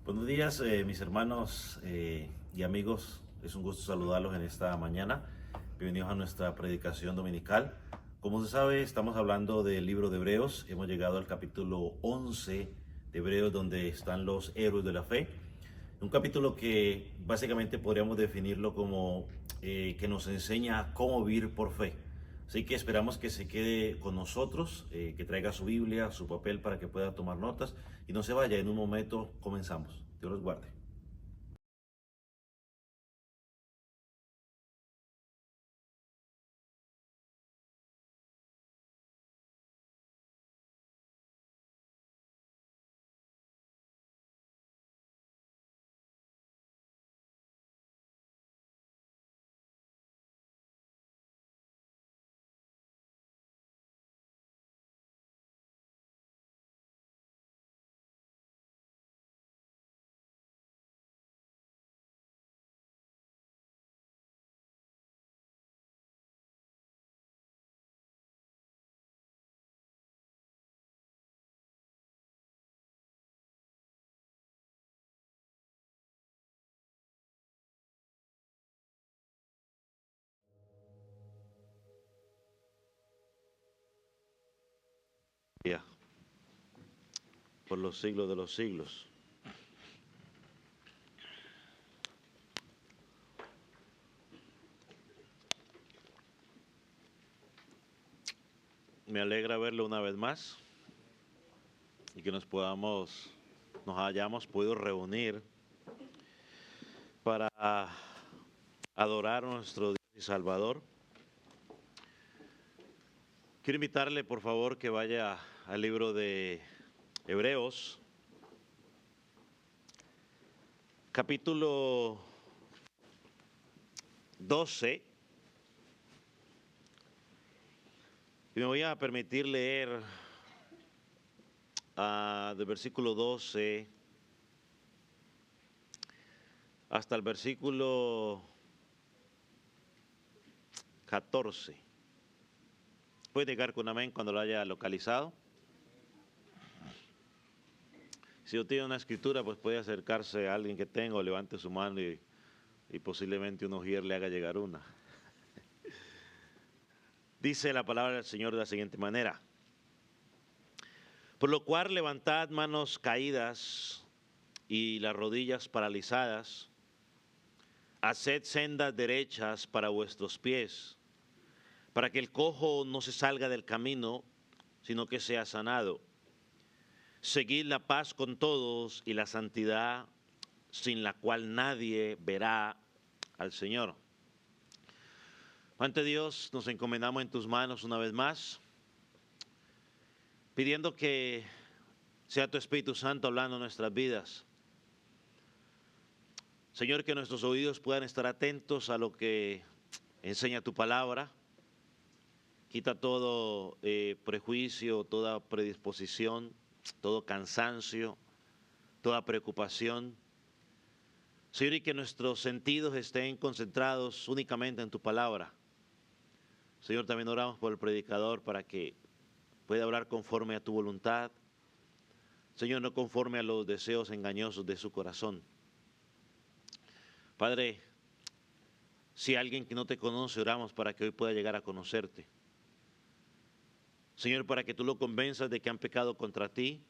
Buenos días, mis hermanos y amigos. Es un gusto saludarlos en esta mañana. Bienvenidos a nuestra predicación dominical. Como se sabe, estamos hablando del libro de Hebreos. Hemos llegado al capítulo 11 de Hebreos, donde están los héroes de la fe. Un capítulo que básicamente podríamos definirlo como que nos enseña cómo vivir por fe. Así que esperamos que se quede con nosotros, que traiga su Biblia, su papel para que pueda tomar notas y no se vaya. En un momento comenzamos. Dios los guarde. Ya, por los siglos de los siglos. Me alegra verlo una vez más y que nos hayamos podido reunir para adorar a nuestro Dios y Salvador. Quiero invitarle, por favor, que vaya al libro de Hebreos, capítulo 12, y me voy a permitir leer del versículo 12 hasta el versículo 14. Puede llegar con amén cuando lo haya localizado. Si usted tiene una escritura, pues puede acercarse a alguien que tenga o levante su mano y posiblemente un ujier le haga llegar una. Dice la palabra del Señor de la siguiente manera: por lo cual levantad manos caídas y las rodillas paralizadas, haced sendas derechas para vuestros pies, para que el cojo no se salga del camino, sino que sea sanado. Seguid la paz con todos y la santidad, sin la cual nadie verá al Señor. Ante Dios, nos encomendamos en tus manos una vez más, pidiendo que sea tu Espíritu Santo hablando en nuestras vidas. Señor, que nuestros oídos puedan estar atentos a lo que enseña tu palabra. Quita todo prejuicio, toda predisposición, todo cansancio, toda preocupación. Señor, y que nuestros sentidos estén concentrados únicamente en tu palabra. Señor, también oramos por el predicador para que pueda hablar conforme a tu voluntad. Señor, no conforme a los deseos engañosos de su corazón. Padre, si alguien que no te conoce, oramos para que hoy pueda llegar a conocerte. Señor, para que tú lo convenzas de que han pecado contra ti.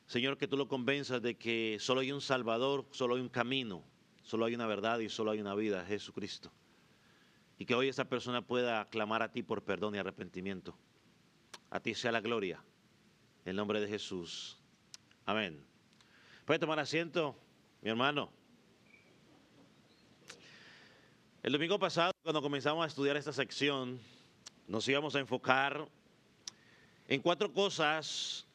Señor, que tú lo convenzas de que solo hay un Salvador, solo hay un camino, solo hay una verdad y solo hay una vida, Jesucristo. Y que hoy esa persona pueda clamar a ti por perdón y arrepentimiento. A ti sea la gloria, en el nombre de Jesús. Amén. ¿Puede tomar asiento, mi hermano? El domingo pasado, cuando comenzamos a estudiar esta sección, nos íbamos a enfocar en 4 cosas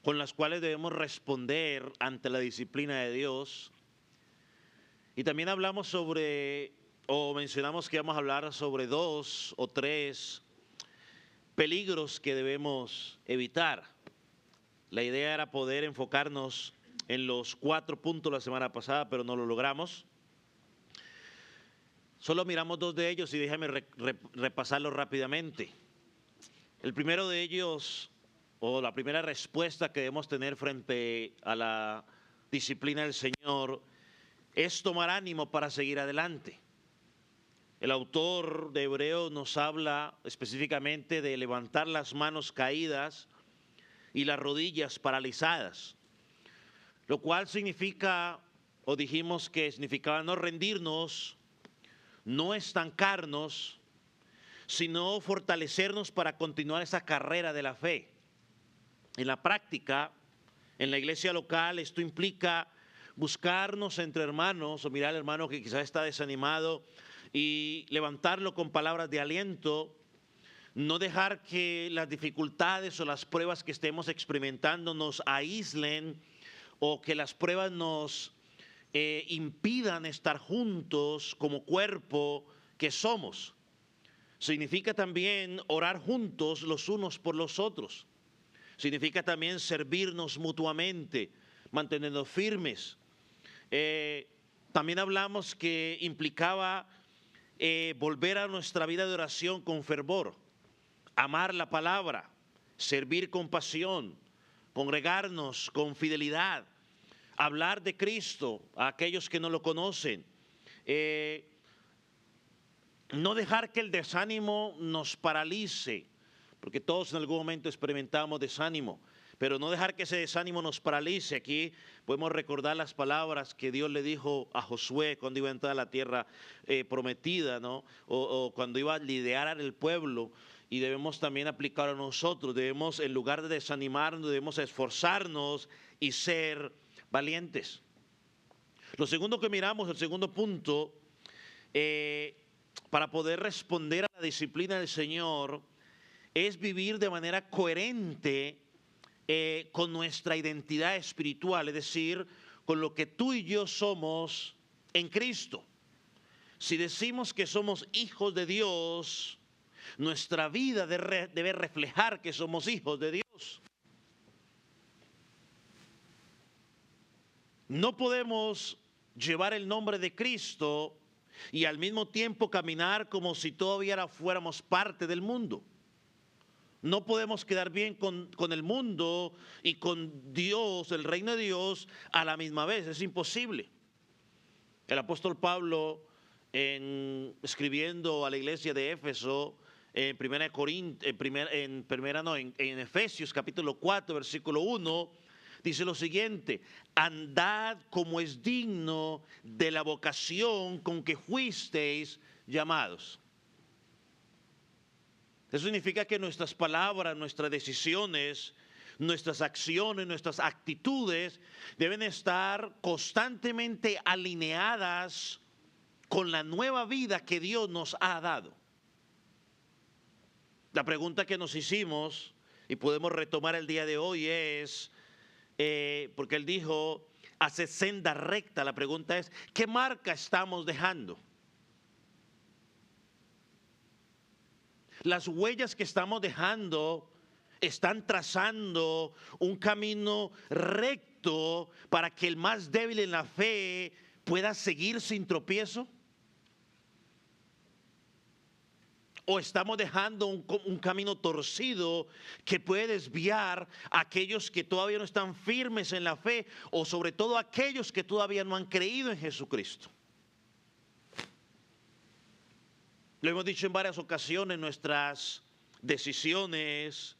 con las cuales debemos responder ante la disciplina de Dios. Y también hablamos o mencionamos que vamos a hablar sobre 2 o 3 peligros que debemos evitar. La idea era poder enfocarnos en los 4 puntos la semana pasada, pero no lo logramos. Solo miramos 2 de ellos y déjame repasarlos rápidamente. El primero de ellos o la primera respuesta que debemos tener frente a la disciplina del Señor es tomar ánimo para seguir adelante. El autor de Hebreos nos habla específicamente de levantar las manos caídas y las rodillas paralizadas, lo cual significa, o dijimos que significaba no rendirnos, no estancarnos, sino fortalecernos para continuar esa carrera de la fe. En la práctica, en la iglesia local, esto implica buscarnos entre hermanos o mirar al hermano que quizás está desanimado y levantarlo con palabras de aliento. No dejar que las dificultades o las pruebas que estemos experimentando nos aíslen o que las pruebas nos impidan estar juntos como cuerpo que somos. Significa también orar juntos los unos por los otros. Significa también servirnos mutuamente, mantenernos firmes. También hablamos que implicaba volver a nuestra vida de oración con fervor, amar la palabra, servir con pasión, congregarnos con fidelidad, hablar de Cristo a aquellos que no lo conocen. No dejar que el desánimo nos paralice, porque todos en algún momento experimentamos desánimo, pero no dejar que ese desánimo nos paralice. Aquí podemos recordar las palabras que Dios le dijo a Josué cuando iba a entrar a la tierra prometida, ¿no? O cuando iba a liderar al pueblo, y debemos también aplicar a nosotros. Debemos, en lugar de desanimarnos, debemos esforzarnos y ser valientes. Lo segundo que miramos, el segundo punto, para poder responder a la disciplina del Señor, es vivir de manera coherente con nuestra identidad espiritual, es decir, con lo que tú y yo somos en Cristo. Si decimos que somos hijos de Dios, nuestra vida debe reflejar que somos hijos de Dios. No podemos llevar el nombre de Cristo y al mismo tiempo caminar como si todavía fuéramos parte del mundo. No podemos quedar bien con el mundo y con Dios, el reino de Dios, a la misma vez. Es imposible. El apóstol Pablo, escribiendo a la iglesia de Éfeso, en Efesios capítulo 4, versículo 1, dice lo siguiente: andad como es digno de la vocación con que fuisteis llamados. Eso significa que nuestras palabras, nuestras decisiones, nuestras acciones, nuestras actitudes deben estar constantemente alineadas con la nueva vida que Dios nos ha dado. La pregunta que nos hicimos y podemos retomar el día de hoy es, porque él dijo, hace senda recta. La pregunta es, ¿qué marca estamos dejando? Las huellas que estamos dejando están trazando un camino recto para que el más débil en la fe pueda seguir sin tropiezo. ¿O estamos dejando un camino torcido que puede desviar a aquellos que todavía no están firmes en la fe, o sobre todo a aquellos que todavía no han creído en Jesucristo? Lo hemos dicho en varias ocasiones, nuestras decisiones,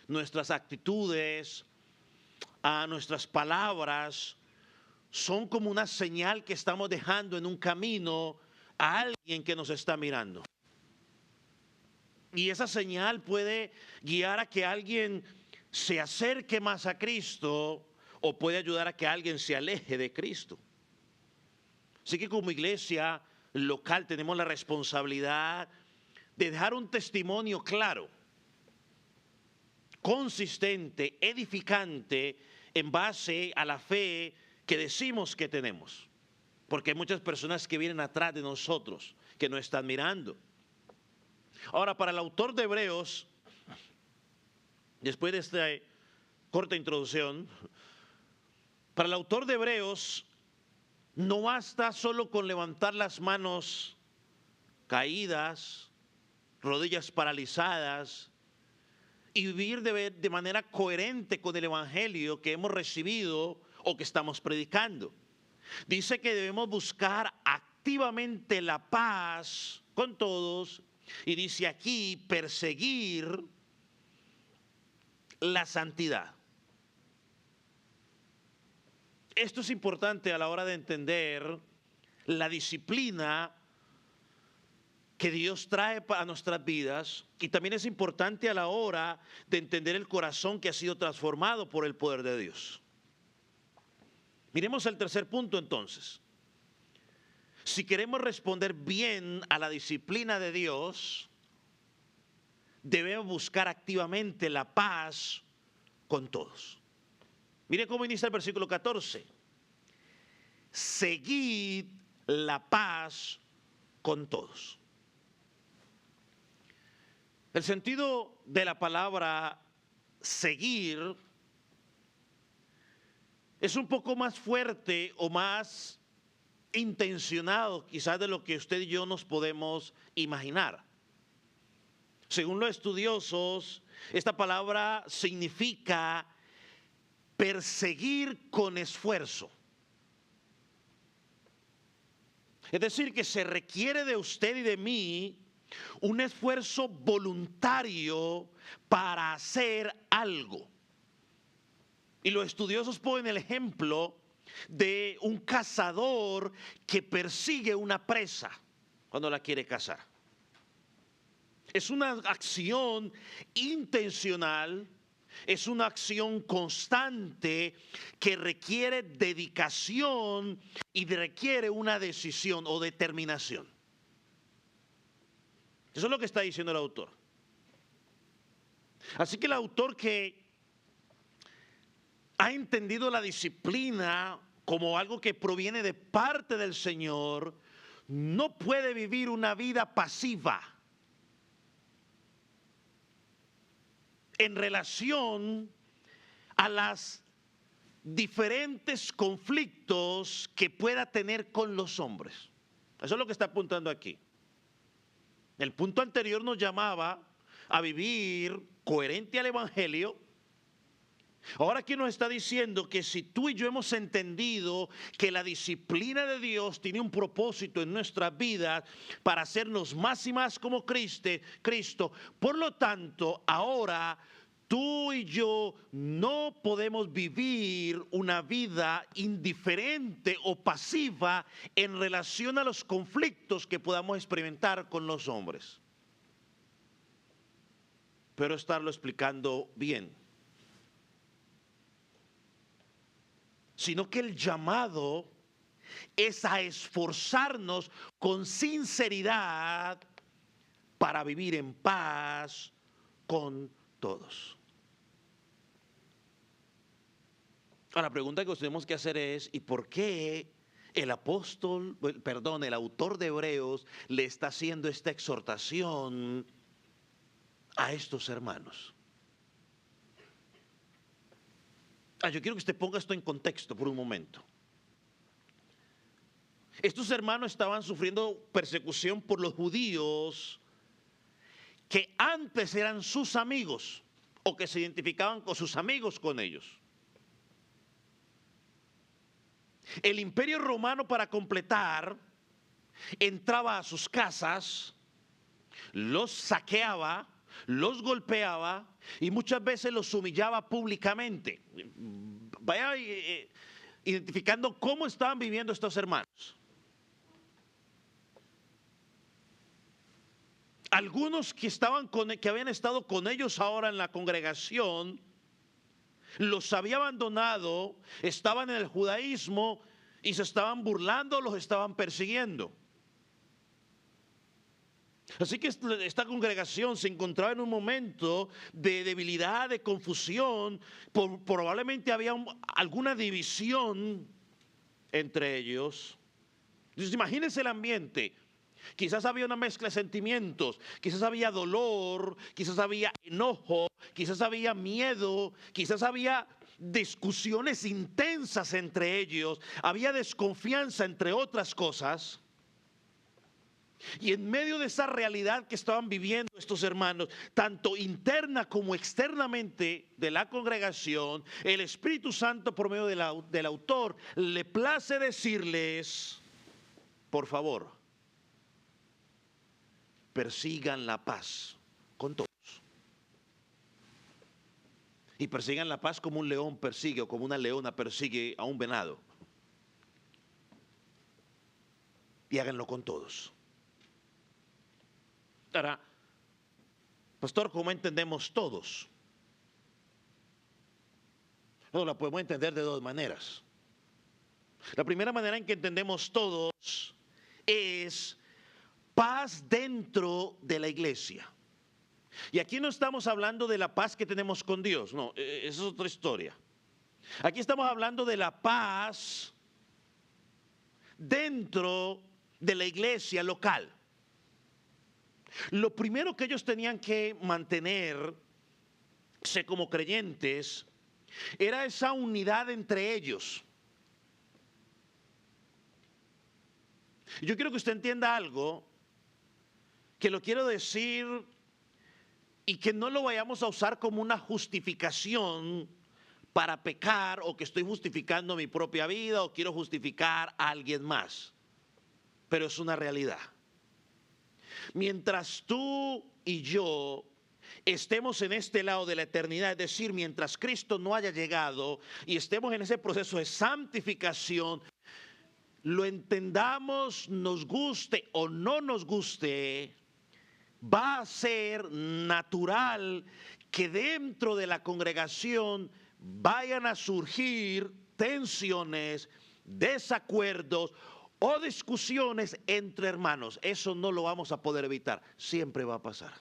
nuestras actitudes, nuestras palabras son como una señal que estamos dejando en un camino a alguien que nos está mirando. Y esa señal puede guiar a que alguien se acerque más a Cristo, o puede ayudar a que alguien se aleje de Cristo. Así que como iglesia local tenemos la responsabilidad de dejar un testimonio claro, consistente, edificante, en base a la fe que decimos que tenemos. Porque hay muchas personas que vienen atrás de nosotros, que nos están mirando. Ahora, para el autor de Hebreos, después de esta corta introducción, para el autor de Hebreos, no basta solo con levantar las manos caídas, rodillas paralizadas y vivir de manera coherente con el evangelio que hemos recibido o que estamos predicando. Dice que debemos buscar activamente la paz con todos, y dice aquí perseguir la santidad. Esto es importante a la hora de entender la disciplina que Dios trae para nuestras vidas, y también es importante a la hora de entender el corazón que ha sido transformado por el poder de Dios. Miremos el tercer punto entonces. Si queremos responder bien a la disciplina de Dios, debemos buscar activamente la paz con todos. Mire cómo inicia el versículo 14. Seguid la paz con todos. El sentido de la palabra seguir es un poco más fuerte o más intencionado quizás de lo que usted y yo nos podemos imaginar. Según los estudiosos, esta palabra significa perseguir con esfuerzo. Es decir, que se requiere de usted y de mí un esfuerzo voluntario para hacer algo. Y los estudiosos ponen el ejemplo de un cazador que persigue una presa cuando la quiere cazar. Es una acción intencional, es una acción constante que requiere dedicación y requiere una decisión o determinación. Eso es lo que está diciendo el autor. Así que el autor que ha entendido la disciplina como algo que proviene de parte del Señor, no puede vivir una vida pasiva en relación a los diferentes conflictos que pueda tener con los hombres. Eso es lo que está apuntando aquí. El punto anterior nos llamaba a vivir coherente al evangelio. Ahora aquí nos está diciendo que si tú y yo hemos entendido que la disciplina de Dios tiene un propósito en nuestras vidas para hacernos más y más como Cristo, por lo tanto, ahora tú y yo no podemos vivir una vida indiferente o pasiva en relación a los conflictos que podamos experimentar con los hombres. Pero estarlo explicando bien. Sino que el llamado es a esforzarnos con sinceridad para vivir en paz con todos. Ahora, la pregunta que tenemos que hacer es, ¿y por qué el autor de Hebreos le está haciendo esta exhortación a estos hermanos? Yo quiero que usted ponga esto en contexto por un momento. Estos hermanos estaban sufriendo persecución por los judíos que antes eran sus amigos o que se identificaban con sus amigos con ellos. El imperio romano, para completar, entraba a sus casas, los saqueaba, los golpeaba y muchas veces los humillaba públicamente. Vaya identificando cómo estaban viviendo estos hermanos. Algunos que habían estado con ellos ahora en la congregación, los había abandonado, estaban en el judaísmo y se estaban burlando, los estaban persiguiendo. Así que esta congregación se encontraba en un momento de debilidad, de confusión. Probablemente había alguna división entre ellos. Entonces imagínense el ambiente. Quizás había una mezcla de sentimientos, quizás había dolor, quizás había enojo, quizás había miedo, quizás había discusiones intensas entre ellos, había desconfianza entre otras cosas. Y en medio de esa realidad que estaban viviendo estos hermanos, tanto interna como externamente de la congregación, el Espíritu Santo por medio del autor le place decirles, por favor, persigan la paz con todos. Y persigan la paz como un león persigue o como una leona persigue a un venado. Y háganlo con todos. Ahora, pastor, ¿cómo entendemos todos? No, la podemos entender de dos maneras. La primera manera en que entendemos todos es paz dentro de la iglesia. Y aquí no estamos hablando de la paz que tenemos con Dios, no, esa es otra historia. Aquí estamos hablando de la paz dentro de la iglesia local. Lo primero que ellos tenían que mantenerse como creyentes era esa unidad entre ellos. Yo quiero que usted entienda algo, que lo quiero decir y que no lo vayamos a usar como una justificación para pecar o que estoy justificando mi propia vida o quiero justificar a alguien más. Pero es una realidad. Mientras tú y yo estemos en este lado de la eternidad, es decir, mientras Cristo no haya llegado y estemos en ese proceso de santificación, lo entendamos, nos guste o no nos guste, va a ser natural que dentro de la congregación vayan a surgir tensiones, desacuerdos o discusiones entre hermanos. Eso no lo vamos a poder evitar, siempre va a pasar.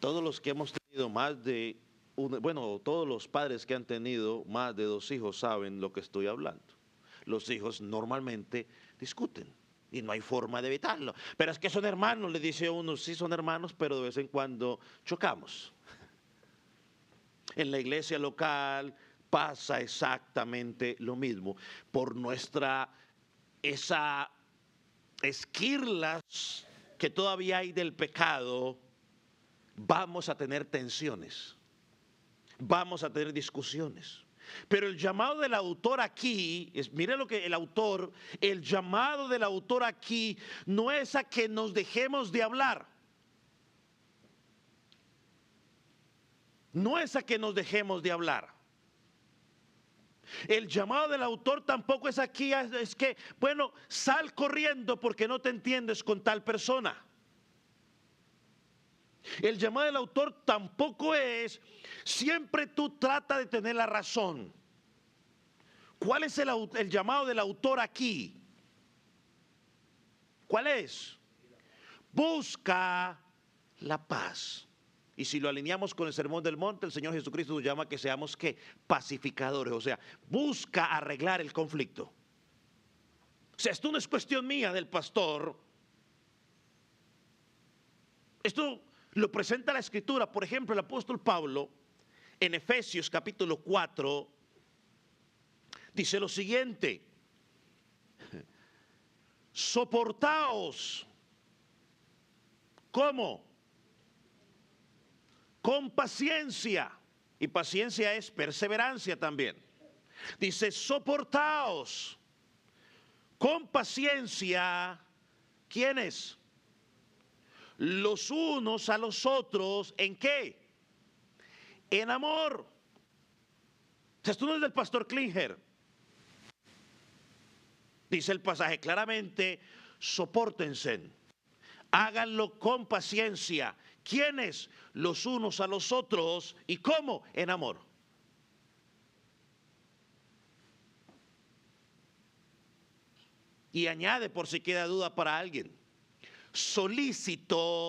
Todos los que hemos tenido más de todos los padres que han tenido más de 2 hijos saben lo que estoy hablando. Los hijos normalmente discuten y no hay forma de evitarlo. Pero es que son hermanos, le dice uno, sí son hermanos, pero de vez en cuando chocamos. En la iglesia local pasa exactamente lo mismo. Por esa esquirlas que todavía hay del pecado, vamos a tener tensiones, vamos a tener discusiones. Pero el llamado del autor aquí, mire lo que el llamado del autor aquí no es a que nos dejemos de hablar. No es a que nos dejemos de hablar. El llamado del autor tampoco es aquí, es que, sal corriendo porque no te entiendes con tal persona. El llamado del autor tampoco es, siempre tú trata de tener la razón. ¿Cuál es el llamado del autor aquí? ¿Cuál es? Busca la paz. Y si lo alineamos con el Sermón del Monte, el Señor Jesucristo nos llama que seamos ¿qué? Pacificadores, o sea, busca arreglar el conflicto. O sea, esto no es cuestión mía del pastor. Esto lo presenta la Escritura. Por ejemplo, el apóstol Pablo, en Efesios capítulo 4, dice lo siguiente: soportaos. ¿Cómo? Con paciencia. Y paciencia es perseverancia también. Dice, soportaos con paciencia. ¿Quiénes? Los unos a los otros. ¿En qué? En amor. O sea, esto no es del pastor Klinger. Dice el pasaje claramente, sopórtense. Háganlo con paciencia. ¿Quiénes? Los unos a los otros. ¿Y cómo? En amor. Y añade, por si queda duda para alguien, solícitos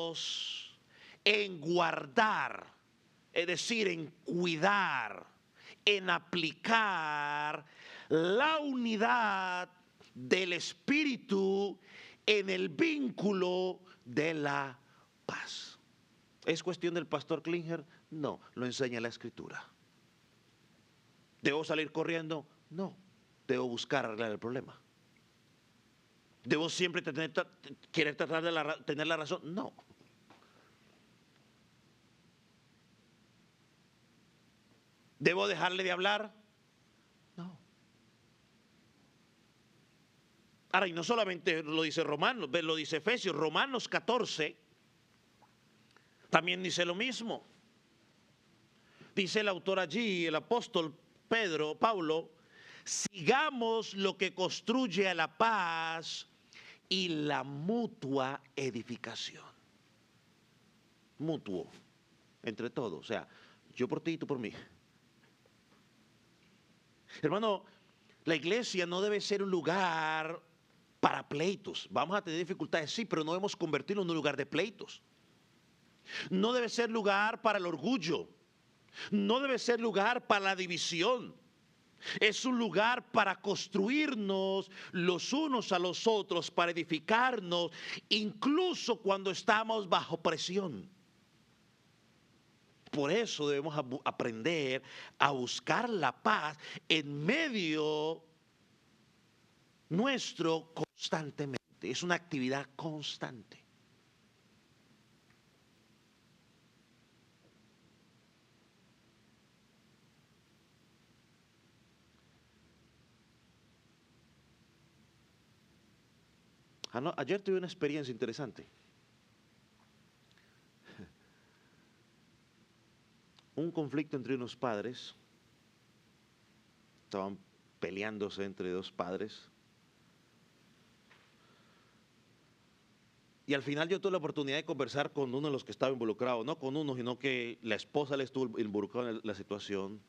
en guardar, es decir, en cuidar, en aplicar la unidad del Espíritu en el vínculo de la paz. ¿Es cuestión del pastor Klinger? No, lo enseña la Escritura. ¿Debo salir corriendo? No, debo buscar arreglar el problema. ¿Debo siempre querer tratar de tener la razón? No. ¿Debo dejarle de hablar? No. Ahora, y no solamente lo dice Romanos, lo dice Efesios, Romanos 14 también dice lo mismo. Dice el autor allí, el apóstol Pablo, sigamos lo que construye a la paz y la mutua edificación. Mutuo, entre todos, o sea, yo por ti y tú por mí. Hermano, la iglesia no debe ser un lugar para pleitos. Vamos a tener dificultades, sí, pero no debemos convertirlo en un lugar de pleitos. No debe ser lugar para el orgullo. No debe ser lugar para la división. Es un lugar para construirnos los unos a los otros, para edificarnos, incluso cuando estamos bajo presión. Por eso debemos aprender a buscar la paz en medio nuestro constantemente. Es una actividad constante. Ayer tuve una experiencia interesante. Un conflicto entre unos padres. Estaban peleándose entre dos padres. Y al final yo tuve la oportunidad de conversar con uno de los que estaba involucrado, no con uno, sino que la esposa le estuvo involucrada en la situación.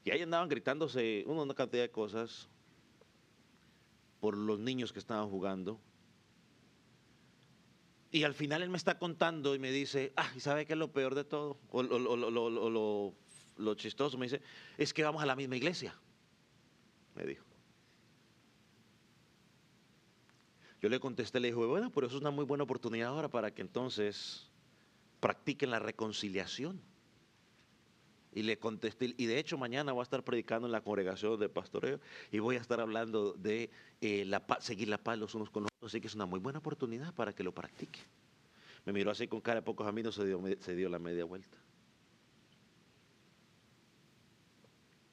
Y ahí andaban gritándose una cantidad de cosas por los niños que estaban jugando. Y al final él me está contando y me dice, ¿y sabe qué es lo peor de todo? O lo chistoso, me dice, es que vamos a la misma iglesia, me dijo. Yo le contesté, le dije, bueno, pero eso es una muy buena oportunidad ahora para que entonces practiquen la reconciliación. Y le contesté, y de hecho mañana voy a estar predicando en la congregación de pastoreo y voy a estar hablando de seguir la paz los unos con los otros, así que es una muy buena oportunidad para que lo practique. Me miró así con cara de pocos amigos, se dio la media vuelta.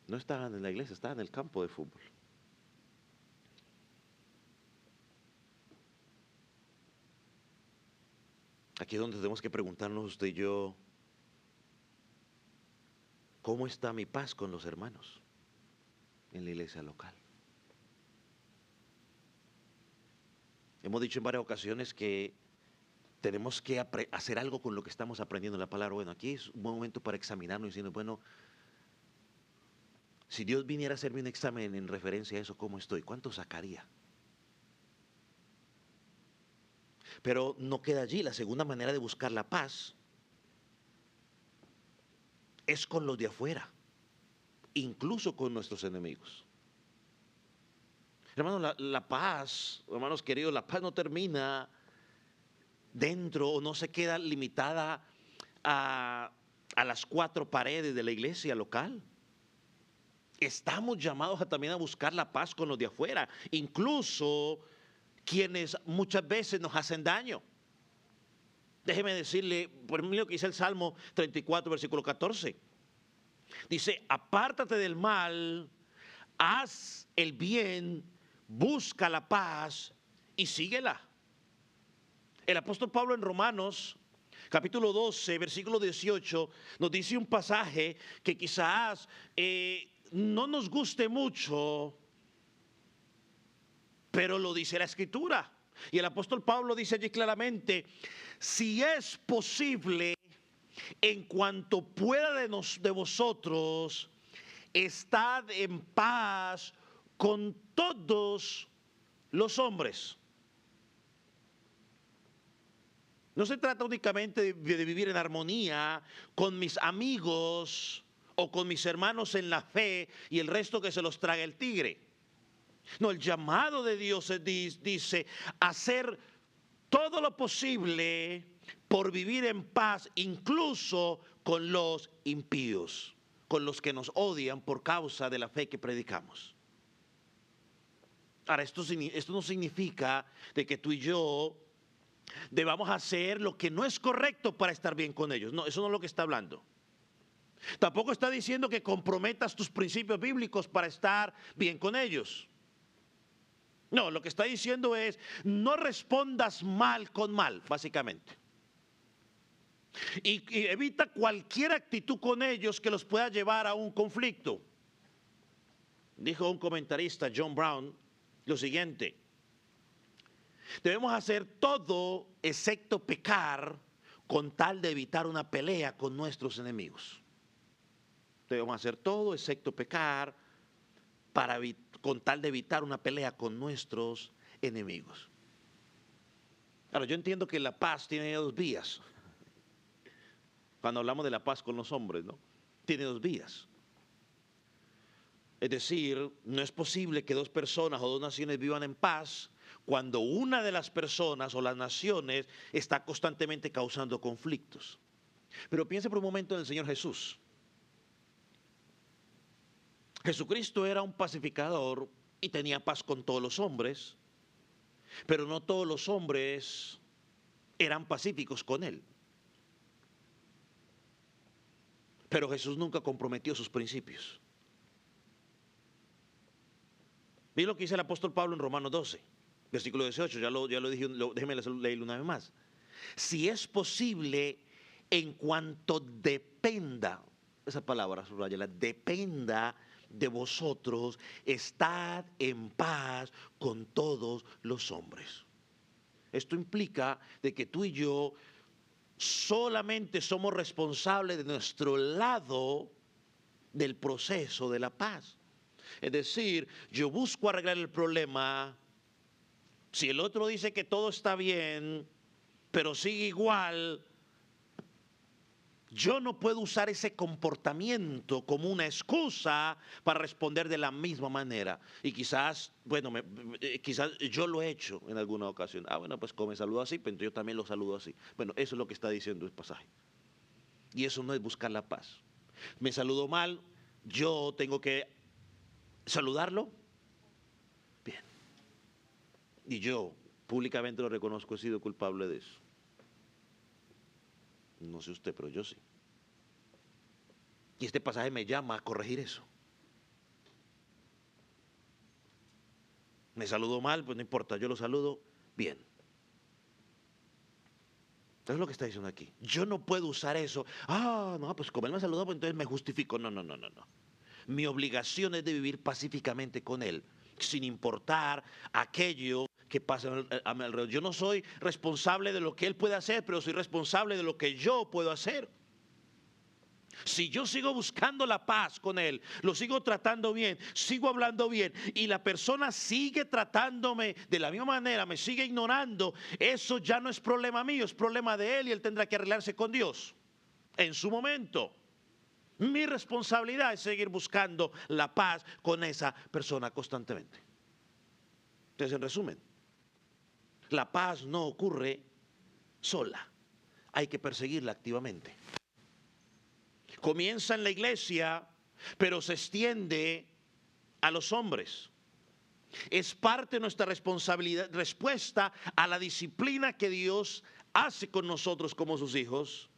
No estaban en la iglesia, estaban en el campo de fútbol. Aquí es donde tenemos que preguntarnos usted y yo, ¿cómo está mi paz con los hermanos en la iglesia local? Hemos dicho en varias ocasiones que tenemos que hacer algo con lo que estamos aprendiendo en la palabra. Bueno, aquí es un buen momento para examinarnos y decirnos, bueno, si Dios viniera a hacerme un examen en referencia a eso, ¿cómo estoy? ¿Cuánto sacaría? Pero no queda allí. La segunda manera de buscar la paz es con los de afuera, incluso con nuestros enemigos. Hermanos, la paz, hermanos queridos, la paz no termina dentro o no se queda limitada a las cuatro paredes de la iglesia local. Estamos llamados también a buscar la paz con los de afuera, incluso quienes muchas veces nos hacen daño. Déjeme decirle, por ejemplo, lo que dice el Salmo 34, versículo 14. Dice, apártate del mal, haz el bien, busca la paz y síguela. El apóstol Pablo en Romanos, capítulo 12, versículo 18, nos dice un pasaje que quizás no nos guste mucho, pero lo dice la Escritura. Y el apóstol Pablo dice allí claramente, si es posible, en cuanto pueda de vosotros, estad en paz con todos los hombres. No se trata únicamente de vivir en armonía con mis amigos o con mis hermanos en la fe y el resto que se los traga el tigre. No, el llamado de Dios dice hacer todo lo posible por vivir en paz, incluso con los impíos, con los que nos odian por causa de la fe que predicamos. Ahora, esto no significa de que tú y yo debamos hacer lo que no es correcto para estar bien con ellos. No, eso no es lo que está hablando. Tampoco está diciendo que comprometas tus principios bíblicos para estar bien con ellos. No, lo que está diciendo es, no respondas mal con mal, básicamente. Y evita cualquier actitud con ellos que los pueda llevar a un conflicto. Dijo un comentarista, John Brown, lo siguiente: debemos hacer todo excepto pecar con tal de evitar una pelea con nuestros enemigos. Debemos hacer todo excepto pecar con tal de evitar una pelea con nuestros enemigos. Ahora, yo entiendo que la paz tiene dos vías. Cuando hablamos de la paz con los hombres, ¿no? Tiene dos vías. Es decir, no es posible que dos personas o dos naciones vivan en paz cuando una de las personas o las naciones está constantemente causando conflictos. Pero piense por un momento en el Señor Jesús. Jesucristo era un pacificador y tenía paz con todos los hombres, pero no todos los hombres eran pacíficos con él. Pero Jesús nunca comprometió sus principios. Vi lo que dice el apóstol Pablo en Romanos 12, versículo 18, ya lo dije, déjeme leerlo una vez más. Si es posible, en cuanto dependa, esa palabra, subrayala, dependa de vosotros, estad en paz con todos los hombres. Esto implica de que tú y yo solamente somos responsables de nuestro lado del proceso de la paz. Es decir, yo busco arreglar el problema. Si el otro dice que todo está bien, pero sigue igual, yo no puedo usar ese comportamiento como una excusa para responder de la misma manera. Y quizás, bueno, quizás yo lo he hecho en alguna ocasión. Bueno, pues como me saludo así, pero yo también lo saludo así. Bueno, eso es lo que está diciendo el pasaje. Y eso no es buscar la paz. Me saludo mal, yo tengo que saludarlo. Bien. Y yo públicamente lo reconozco, he sido culpable de eso. No sé usted, pero yo sí. Y este pasaje me llama a corregir eso. Me saludo mal, pues no importa, yo lo saludo bien. Eso es lo que está diciendo aquí. Yo no puedo usar eso. No, pues como él me saludó, pues entonces me justifico. No. Mi obligación es de vivir pacíficamente con él, sin importar aquello que pasa a mi alrededor. Yo no soy responsable de lo que él puede hacer, pero soy responsable de lo que yo puedo hacer. Si yo sigo buscando la paz con él, lo sigo tratando bien, sigo hablando bien, y la persona sigue tratándome de la misma manera, me sigue ignorando, eso ya no es problema mío, es problema de él, y él tendrá que arreglarse con Dios en su momento. Mi responsabilidad es seguir buscando la paz con esa persona constantemente. Entonces, en resumen, la paz no ocurre sola, hay que perseguirla activamente. Comienza en la iglesia, pero se extiende a los hombres. Es parte de nuestra responsabilidad, respuesta a la disciplina que Dios hace con nosotros como sus hijos.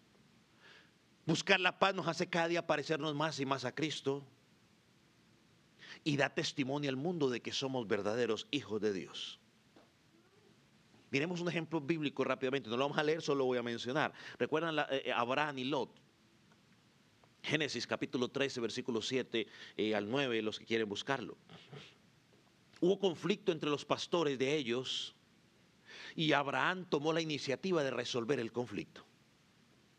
Buscar la paz nos hace cada día parecernos más y más a Cristo y da testimonio al mundo de que somos verdaderos hijos de Dios. Miremos un ejemplo bíblico rápidamente, no lo vamos a leer, solo lo voy a mencionar. ¿Recuerdan Abraham y Lot? Génesis capítulo 13, versículo 7 al 9, los que quieren buscarlo. Hubo conflicto entre los pastores de ellos y Abraham tomó la iniciativa de resolver el conflicto.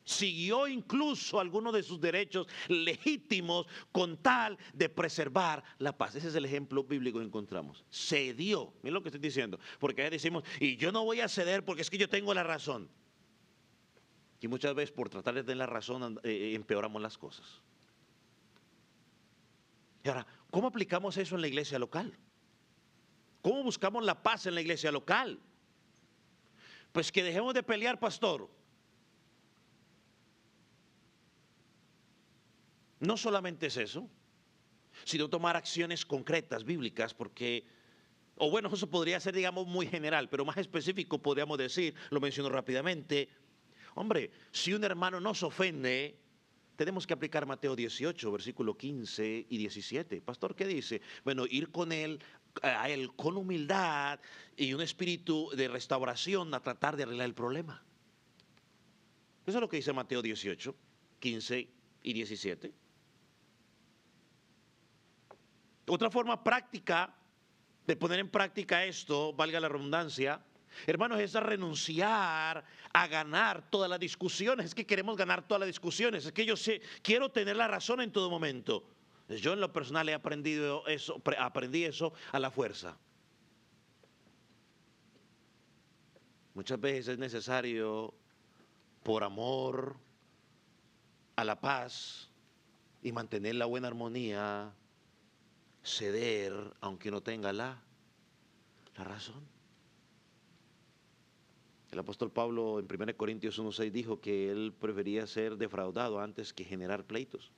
Siguió incluso algunos de sus derechos legítimos con tal de preservar la paz. Ese es el ejemplo bíblico que encontramos. Cedió, miren lo que estoy diciendo, porque ahí decimos, y yo no voy a ceder porque es que yo tengo la razón. Y muchas veces por tratar de tener la razón empeoramos las cosas. Y ahora, ¿cómo aplicamos eso en la iglesia local? ¿Cómo buscamos la paz en la iglesia local? Pues que dejemos de pelear, pastor. No solamente es eso, sino tomar acciones concretas, bíblicas, porque O bueno, eso podría ser, digamos, muy general, pero más específico podríamos decir, lo menciono rápidamente. Hombre, si un hermano nos ofende, tenemos que aplicar Mateo 18, versículo 15 y 17. Pastor, ¿qué dice? Bueno, ir con él, a él con humildad y un espíritu de restauración a tratar de arreglar el problema. Eso es lo que dice Mateo 18, 15 y 17. Otra forma práctica de poner en práctica esto, valga la redundancia, hermanos, es a renunciar a ganar todas las discusiones. Es que queremos ganar todas las discusiones. Es que yo quiero tener la razón en todo momento. Yo en lo personal he aprendido eso, aprendí eso a la fuerza. Muchas veces es necesario, por amor a la paz y mantener la buena armonía, ceder aunque no tenga la razón. El apóstol Pablo en 1 Corintios 1:6 dijo que él prefería ser defraudado antes que generar pleitos.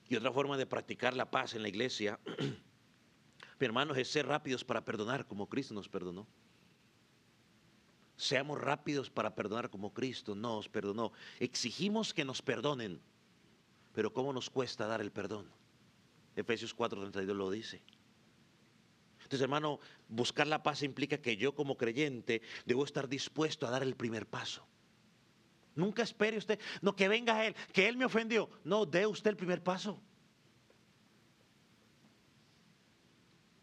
Y otra forma de practicar la paz en la iglesia, mi hermanos, es ser rápidos para perdonar como Cristo nos perdonó. Seamos rápidos para perdonar como Cristo nos perdonó. Exigimos que nos perdonen, pero ¿cómo nos cuesta dar el perdón? Efesios 4:32 lo dice. Entonces, hermano, buscar la paz implica que yo como creyente debo estar dispuesto a dar el primer paso. Nunca espere usted, no, que venga él, que él me ofendió. No, dé usted el primer paso.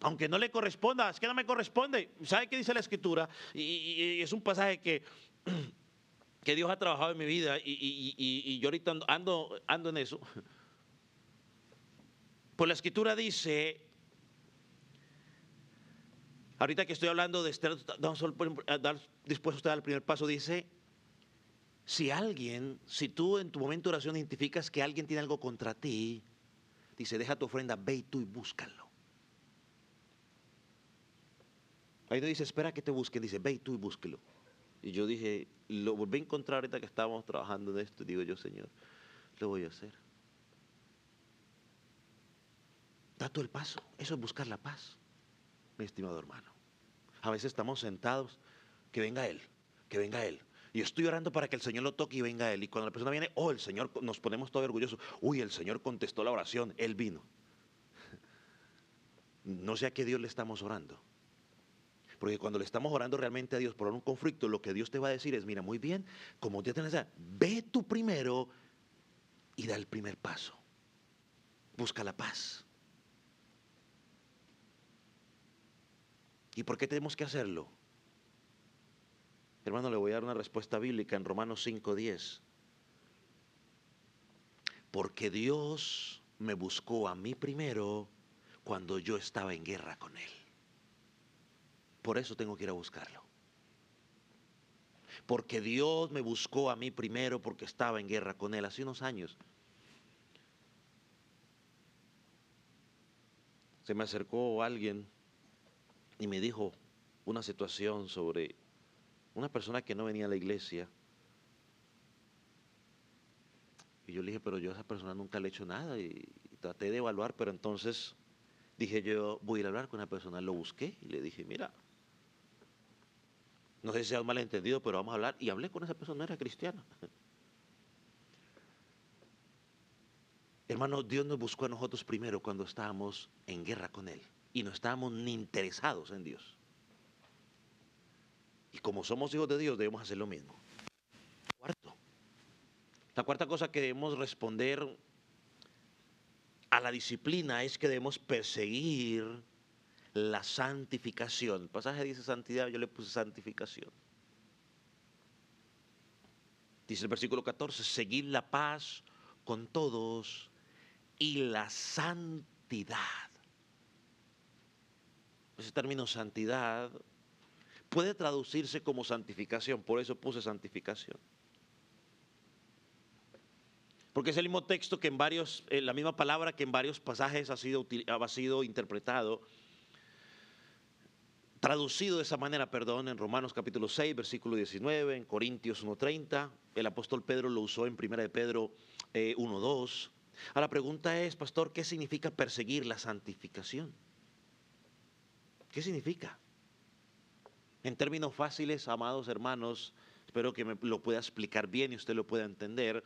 Aunque no le corresponda, es que no me corresponde. ¿Sabe qué dice la Escritura? Y es un pasaje que Dios ha trabajado en mi vida y yo ahorita ando en eso. Pues la Escritura dice, ahorita que estoy hablando de estar dispuesto a dar el primer paso, dice, si tú en tu momento de oración identificas que alguien tiene algo contra ti, dice, deja tu ofrenda, ve y tú y búscalo. Ahí no dice, espera que te busquen, dice, ve y tú y búsquelo. Y yo dije, lo volví a encontrar ahorita que estábamos trabajando en esto, y digo yo, Señor, lo voy a hacer. Da tú el paso, eso es buscar la paz, mi estimado hermano. A veces estamos sentados, que venga Él, que venga Él. Y estoy orando para que el Señor lo toque y venga Él. Y cuando la persona viene, oh, el Señor, nos ponemos todos orgullosos. Uy, el Señor contestó la oración, Él vino. No sé a qué Dios le estamos orando. Porque cuando le estamos orando realmente a Dios por un conflicto, lo que Dios te va a decir es, mira, muy bien, como Dios te dice, ve tú primero y da el primer paso. Busca la paz. ¿Y por qué tenemos que hacerlo? Hermano, le voy a dar una respuesta bíblica en Romanos 5:10. Porque Dios me buscó a mí primero cuando yo estaba en guerra con Él. Por eso tengo que ir a buscarlo. Porque Dios me buscó a mí primero porque estaba en guerra con Él hace unos años. Se me acercó alguien y me dijo una situación sobre una persona que no venía a la iglesia. Y yo le dije, pero yo a esa persona nunca le he hecho nada y traté de evaluar, pero entonces dije yo, voy a ir a hablar con una persona. Lo busqué y le dije, mira, no sé si sea un malentendido, pero vamos a hablar. Y hablé con esa persona, no era cristiana. Hermano, Dios nos buscó a nosotros primero cuando estábamos en guerra con Él y no estábamos ni interesados en Dios. Y como somos hijos de Dios, debemos hacer lo mismo. La cuarta cosa que debemos responder a la disciplina es que debemos perseguir la santificación. El pasaje dice santidad, yo le puse santificación. Dice el versículo 14, seguir la paz con todos y la santidad. Ese término santidad puede traducirse como santificación, por eso puse santificación. Porque es el mismo texto que la misma palabra que en varios pasajes ha sido interpretado, traducido de esa manera, en Romanos capítulo 6, versículo 19, en Corintios 1:30, el apóstol Pedro lo usó en 1 de Pedro 1:2. Ahora la pregunta es, pastor, ¿qué significa perseguir la santificación? ¿Qué significa? En términos fáciles, amados hermanos, espero que me lo pueda explicar bien y usted lo pueda entender.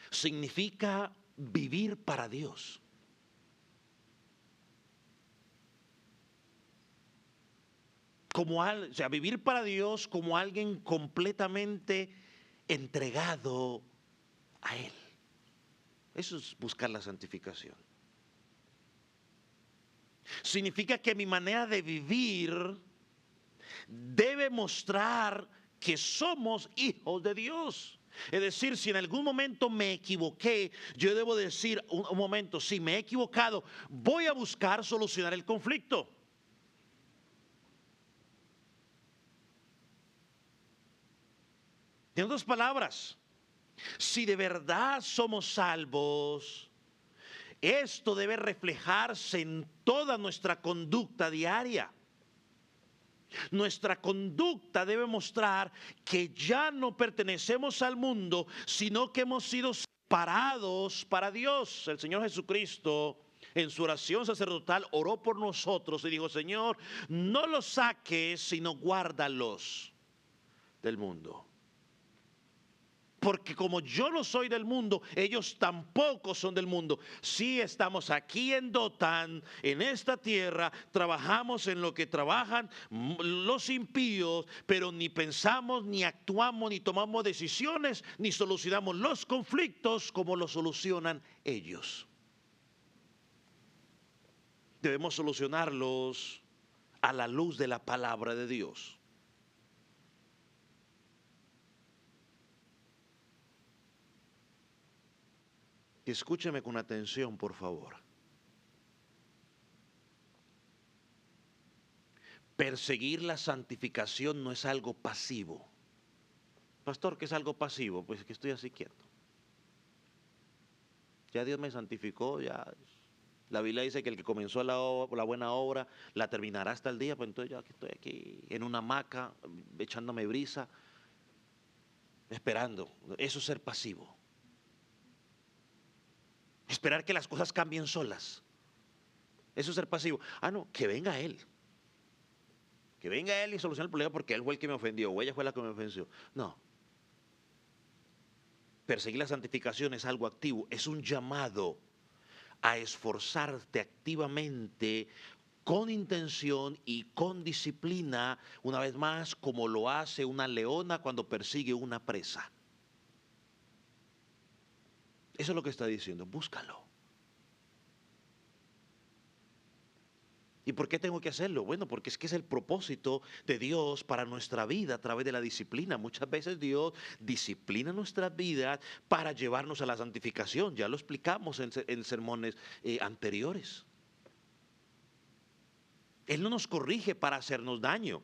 Significa vivir para Dios. O sea, vivir para Dios como alguien completamente entregado a Él. Eso es buscar la santificación. Significa que mi manera de vivir debe mostrar que somos hijos de Dios. Es decir, si en algún momento me equivoqué, yo debo decir, un momento, si me he equivocado, voy a buscar solucionar el conflicto. En otras palabras, si de verdad somos salvos, esto debe reflejarse en toda nuestra conducta diaria. Nuestra conducta debe mostrar que ya no pertenecemos al mundo, sino que hemos sido separados para Dios. El Señor Jesucristo, en su oración sacerdotal, oró por nosotros y dijo: Señor, no los saques, sino guárdalos del mundo. Porque como yo no soy del mundo, ellos tampoco son del mundo. Sí estamos aquí en Dothan, en esta tierra, trabajamos en lo que trabajan los impíos, pero ni pensamos, ni actuamos, ni tomamos decisiones, ni solucionamos los conflictos como los solucionan ellos. Debemos solucionarlos a la luz de la palabra de Dios. Y escúcheme con atención, por favor. Perseguir la santificación no es algo pasivo. Pastor, ¿qué es algo pasivo? Pues que estoy así quieto. Ya Dios me santificó, ya. La Biblia dice que el que comenzó la buena obra la terminará hasta el día. Pues entonces yo estoy aquí en una hamaca, echándome brisa, esperando. Eso es ser pasivo. Esperar que las cosas cambien solas. Eso es ser pasivo. No, que venga Él. Que venga Él y solucione el problema porque Él fue el que me ofendió o ella fue la que me ofendió. No. Perseguir la santificación es algo activo, es un llamado a esforzarte activamente, con intención y con disciplina, una vez más, como lo hace una leona cuando persigue una presa. Eso es lo que está diciendo, búscalo. ¿Y por qué tengo que hacerlo? Bueno, porque es que es el propósito de Dios para nuestra vida a través de la disciplina. Muchas veces Dios disciplina nuestras vidas para llevarnos a la santificación. Ya lo explicamos en sermones anteriores. Él no nos corrige para hacernos daño,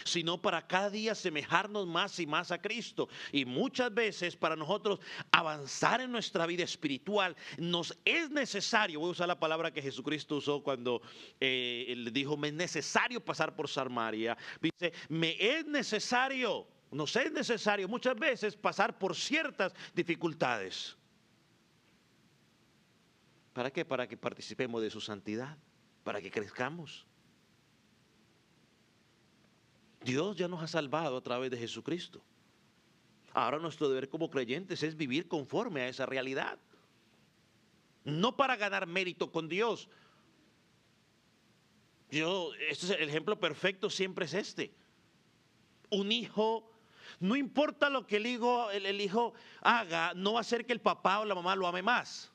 sino para cada día asemejarnos más y más a Cristo. Y muchas veces para nosotros avanzar en nuestra vida espiritual nos es necesario, voy a usar la palabra que Jesucristo usó cuando él dijo: me es necesario pasar por Samaria. Dice, nos es necesario muchas veces pasar por ciertas dificultades. ¿Para qué? Para que participemos de su santidad, para que crezcamos. Dios ya nos ha salvado a través de Jesucristo. Ahora nuestro deber como creyentes es vivir conforme a esa realidad. No para ganar mérito con Dios. Este es el ejemplo perfecto, siempre es este. Un hijo, no importa lo que el hijo haga, no va a hacer que el papá o la mamá lo ame más.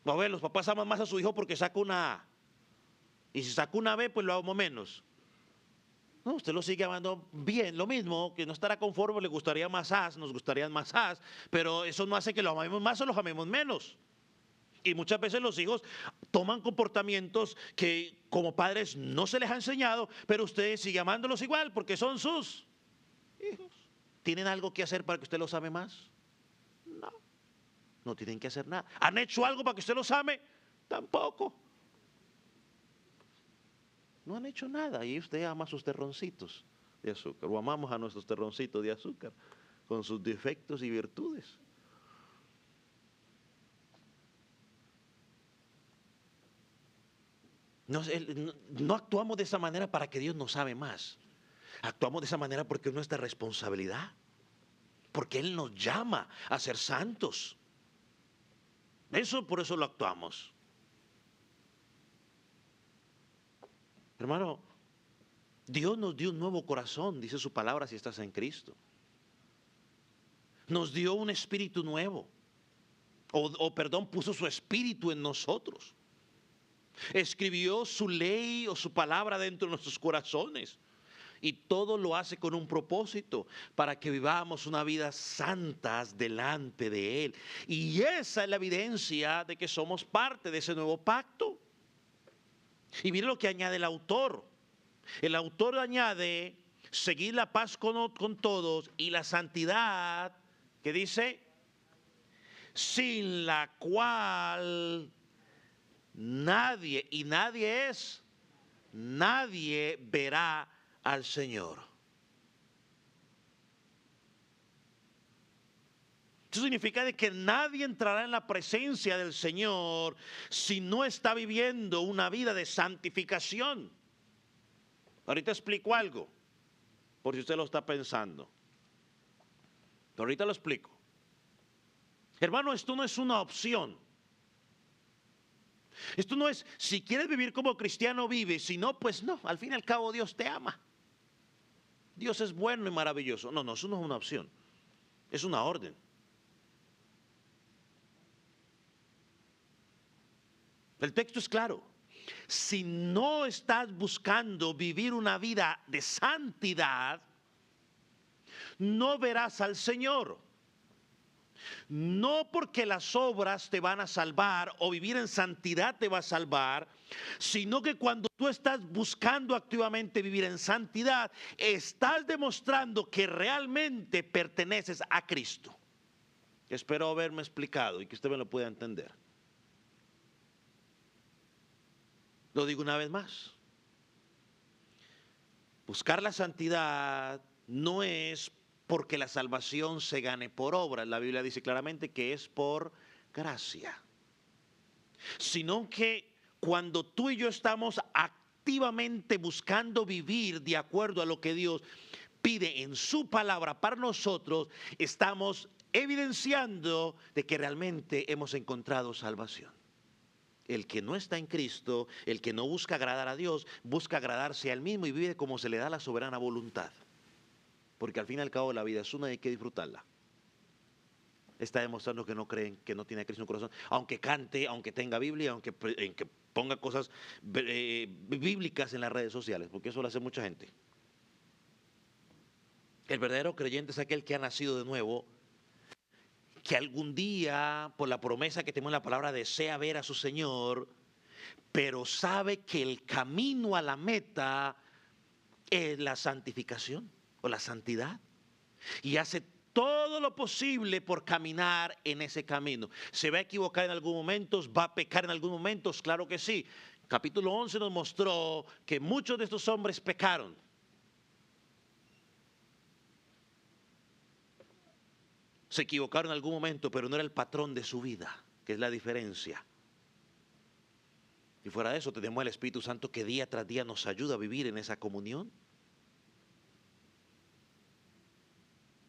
A ver, los papás aman más a su hijo porque saca una A. Y si saca una B, pues lo amo menos. No, usted lo sigue amando bien, lo mismo, que no estará conforme, le gustaría más As, nos gustarían más As, pero eso no hace que lo amemos más o los amemos menos. Y muchas veces los hijos toman comportamientos que como padres no se les ha enseñado, pero usted sigue amándolos igual porque son sus hijos. ¿Tienen algo que hacer para que usted los ame más? No, no tienen que hacer nada. ¿Han hecho algo para que usted los ame? Tampoco. No han hecho nada y usted ama sus terroncitos de azúcar, o amamos a nuestros terroncitos de azúcar con sus defectos y virtudes. No actuamos de esa manera para que Dios nos sabe más. Actuamos de esa manera porque es nuestra responsabilidad. Porque Él nos llama a ser santos. Por eso lo actuamos. Hermano, Dios nos dio un nuevo corazón, dice su palabra, si estás en Cristo. Nos dio un espíritu nuevo. Perdón, puso su espíritu en nosotros. Escribió su ley o su palabra dentro de nuestros corazones. Y todo lo hace con un propósito, para que vivamos una vida santas delante de Él. Y esa es la evidencia de que somos parte de ese nuevo pacto. Y mire lo que añade el autor. El autor añade: seguir la paz con todos y la santidad, que dice, sin la cual nadie verá al Señor. Eso significa de que nadie entrará en la presencia del Señor si no está viviendo una vida de santificación. Ahorita explico algo, por si usted lo está pensando. Pero ahorita lo explico. Hermano, esto no es una opción. Esto no es, si quieres vivir como cristiano, vive. Si no, pues no. Al fin y al cabo, Dios te ama. Dios es bueno y maravilloso. No, eso no es una opción. Es una orden. El texto es claro. Si no estás buscando vivir una vida de santidad, no verás al Señor. No porque las obras te van a salvar o vivir en santidad te va a salvar, sino que cuando tú estás buscando activamente vivir en santidad, estás demostrando que realmente perteneces a Cristo. Espero haberme explicado y que usted me lo pueda entender. Lo digo una vez más. Buscar la santidad no es porque la salvación se gane por obra. La Biblia dice claramente que es por gracia. Sino que cuando tú y yo estamos activamente buscando vivir de acuerdo a lo que Dios pide en su palabra para nosotros, estamos evidenciando de que realmente hemos encontrado salvación. El que no está en Cristo, el que no busca agradar a Dios, busca agradarse a Él mismo y vive como se le da la soberana voluntad. Porque al fin y al cabo la vida es una y hay que disfrutarla. Está demostrando que no creen, que no tiene a Cristo en su corazón. Aunque cante, aunque tenga Biblia, aunque ponga cosas bíblicas en las redes sociales, porque eso lo hace mucha gente. El verdadero creyente es aquel que ha nacido de nuevo, que algún día, por la promesa que tenemos en la palabra, desea ver a su Señor, pero sabe que el camino a la meta es la santificación o la santidad. Y hace todo lo posible por caminar en ese camino. ¿Se va a equivocar en algún momento? ¿Va a pecar en algún momento? Claro que sí. Capítulo 11 nos mostró que muchos de estos hombres pecaron. Se equivocaron en algún momento, pero no era el patrón de su vida, que es la diferencia. Y fuera de eso tenemos el Espíritu Santo que día tras día nos ayuda a vivir en esa comunión.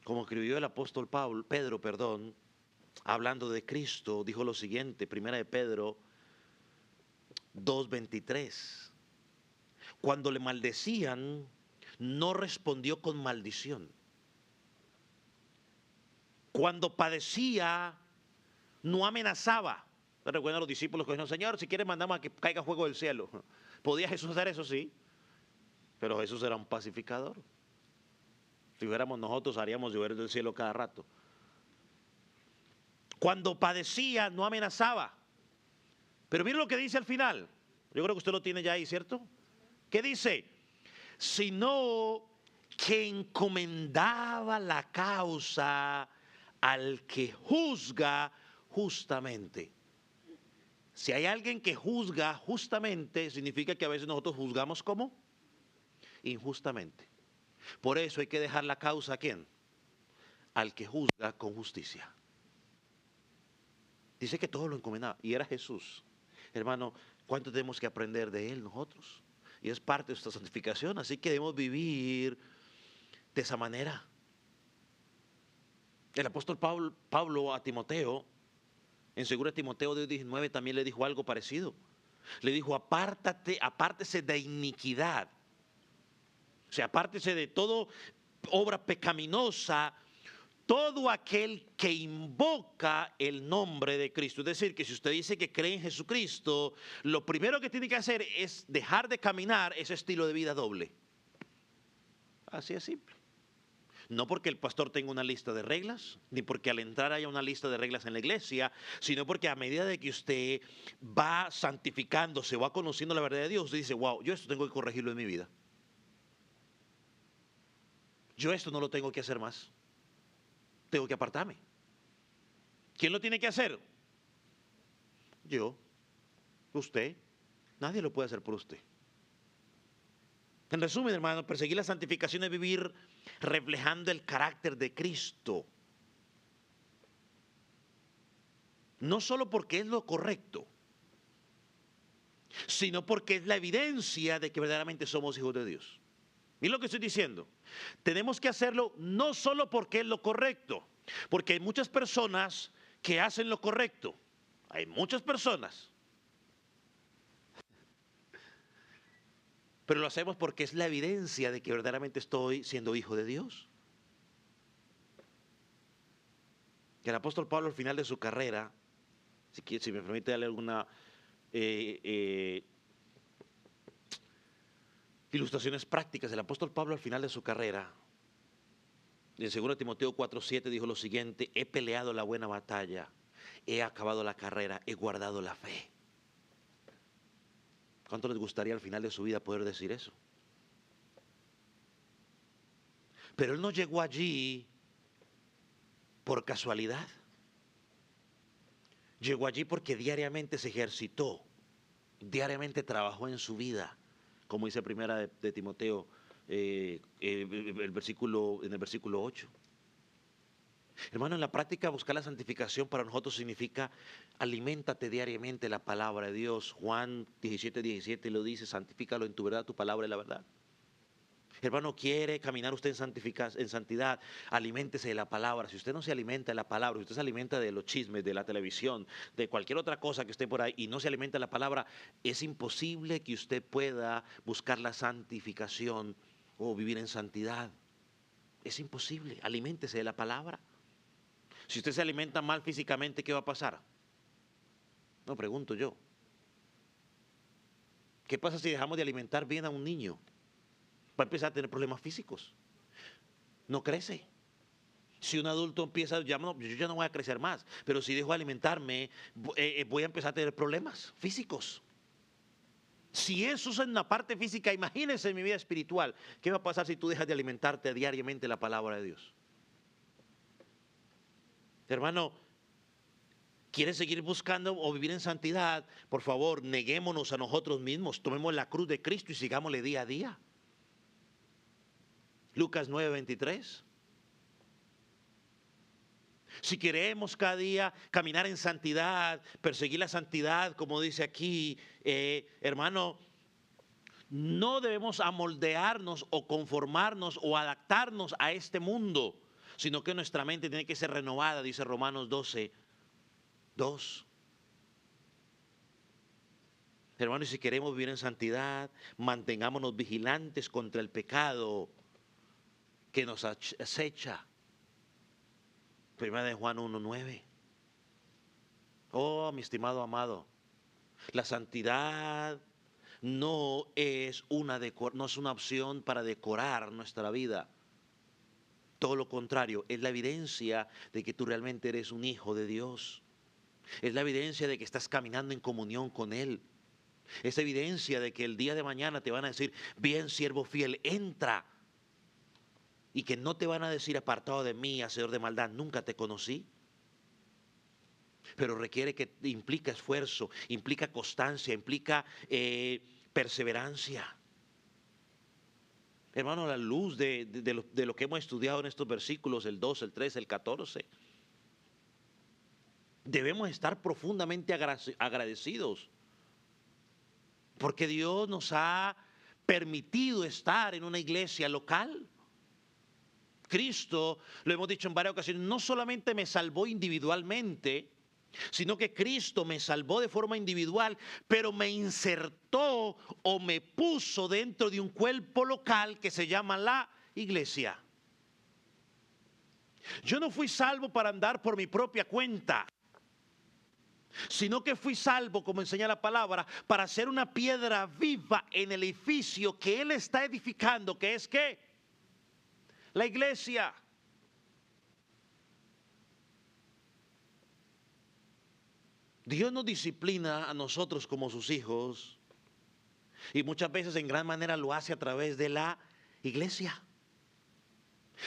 Como escribió el apóstol Pedro, hablando de Cristo, dijo lo siguiente, 1 de Pedro 2:23. Cuando le maldecían, no respondió con maldición. Cuando padecía, no amenazaba. Recuerdan a los discípulos que dijeron: Señor, si quieres mandamos a que caiga fuego del cielo. ¿Podía Jesús hacer eso? Sí. Pero Jesús era un pacificador. Si fuéramos nosotros, haríamos llover del cielo cada rato. Cuando padecía, no amenazaba. Pero mire lo que dice al final. Yo creo que usted lo tiene ya ahí, ¿cierto? ¿Qué dice? Sino que encomendaba la causa al que juzga justamente. Si hay alguien que juzga justamente, significa que a veces nosotros juzgamos ¿cómo? Injustamente. Por eso hay que dejar la causa ¿a quién? Al que juzga con justicia. Dice que todo lo encomendaba y era Jesús. Hermano, ¿Cuánto tenemos que aprender de Él nosotros? Y es parte de nuestra santificación, así que debemos vivir de esa manera. El apóstol Pablo a Timoteo, en 2 Timoteo 2:19 también le dijo algo parecido. Le dijo, apártese de iniquidad. O sea, apártese de toda obra pecaminosa, todo aquel que invoca el nombre de Cristo. Es decir, que si usted dice que cree en Jesucristo, lo primero que tiene que hacer es dejar de caminar ese estilo de vida doble. Así es simple. No porque el pastor tenga una lista de reglas, ni porque al entrar haya una lista de reglas en la iglesia, sino porque a medida de que usted va santificándose, va conociendo la verdad de Dios, usted dice, wow, yo esto tengo que corregirlo en mi vida. Yo esto no lo tengo que hacer más. Tengo que apartarme. ¿Quién lo tiene que hacer? Yo, usted. Nadie lo puede hacer por usted. En resumen, hermano, perseguir la santificación es vivir reflejando el carácter de Cristo. No solo porque es lo correcto, sino porque es la evidencia de que verdaderamente somos hijos de Dios. Miren lo que estoy diciendo. Tenemos que hacerlo no solo porque es lo correcto, porque hay muchas personas que hacen lo correcto. Hay muchas personas. Pero lo hacemos porque es la evidencia de que verdaderamente estoy siendo hijo de Dios. Que el apóstol Pablo al final de su carrera, si me permite darle alguna ilustraciones prácticas, el apóstol Pablo al final de su carrera, en 2 Timoteo 4:7 dijo lo siguiente: he peleado la buena batalla, he acabado la carrera, he guardado la fe. ¿Cuánto les gustaría al final de su vida poder decir eso? Pero él no llegó allí por casualidad. Llegó allí porque diariamente se ejercitó, diariamente trabajó en su vida, como dice primera de Timoteo, en el versículo 8. Hermano, en la práctica buscar la santificación para nosotros significa aliméntate diariamente la palabra de Dios. Juan 17:17 lo dice: santifícalo en tu verdad, tu palabra es la verdad. Hermano, quiere caminar usted en santidad, aliméntese de la palabra. Si usted no se alimenta de la palabra, si usted se alimenta de los chismes, de la televisión, de cualquier otra cosa que esté por ahí y no se alimenta de la palabra, es imposible que usted pueda buscar la santificación o vivir en santidad. Es imposible. Aliméntese de la palabra. Si usted se alimenta mal físicamente, ¿qué va a pasar? No, pregunto yo. ¿Qué pasa si dejamos de alimentar bien a un niño? Va a empezar a tener problemas físicos. No crece. Si un adulto empieza, yo ya no voy a crecer más, pero si dejo de alimentarme, voy a empezar a tener problemas físicos. Si eso es en la parte física, imagínense en mi vida espiritual. ¿Qué va a pasar si tú dejas de alimentarte diariamente la palabra de Dios? Hermano, ¿quieres seguir buscando o vivir en santidad? Por favor, neguémonos a nosotros mismos, tomemos la cruz de Cristo y sigámosle día a día. Lucas 9:23. Si queremos cada día caminar en santidad, perseguir la santidad, como dice aquí, hermano, no debemos amoldearnos o conformarnos o adaptarnos a este mundo, sino que nuestra mente tiene que ser renovada, dice Romanos 12:2. Hermano, y si queremos vivir en santidad, mantengámonos vigilantes contra el pecado que nos acecha. Primera de Juan 1:9. Oh, mi estimado amado, la santidad no es una opción para decorar nuestra vida. Todo lo contrario, es la evidencia de que tú realmente eres un hijo de Dios. Es la evidencia de que estás caminando en comunión con Él. Es evidencia de que el día de mañana te van a decir: bien, siervo fiel, entra. Y que no te van a decir: apartado de mí, hacedor de maldad, nunca te conocí. Pero requiere que implica esfuerzo, implica constancia, implica perseverancia. Hermano, a la luz de lo que hemos estudiado en estos versículos, el 2, el 3, el 14, debemos estar profundamente agradecidos Porque Dios nos ha permitido estar en una iglesia local. Cristo, lo hemos dicho en varias ocasiones, no solamente me salvó individualmente, sino que Cristo me salvó de forma individual, pero me insertó o me puso dentro de un cuerpo local que se llama la iglesia. Yo no fui salvo para andar por mi propia cuenta, sino que fui salvo, como enseña la palabra, para ser una piedra viva en el edificio que Él está edificando, que es ¿qué? La iglesia. Dios nos disciplina a nosotros como sus hijos y muchas veces en gran manera lo hace a través de la iglesia.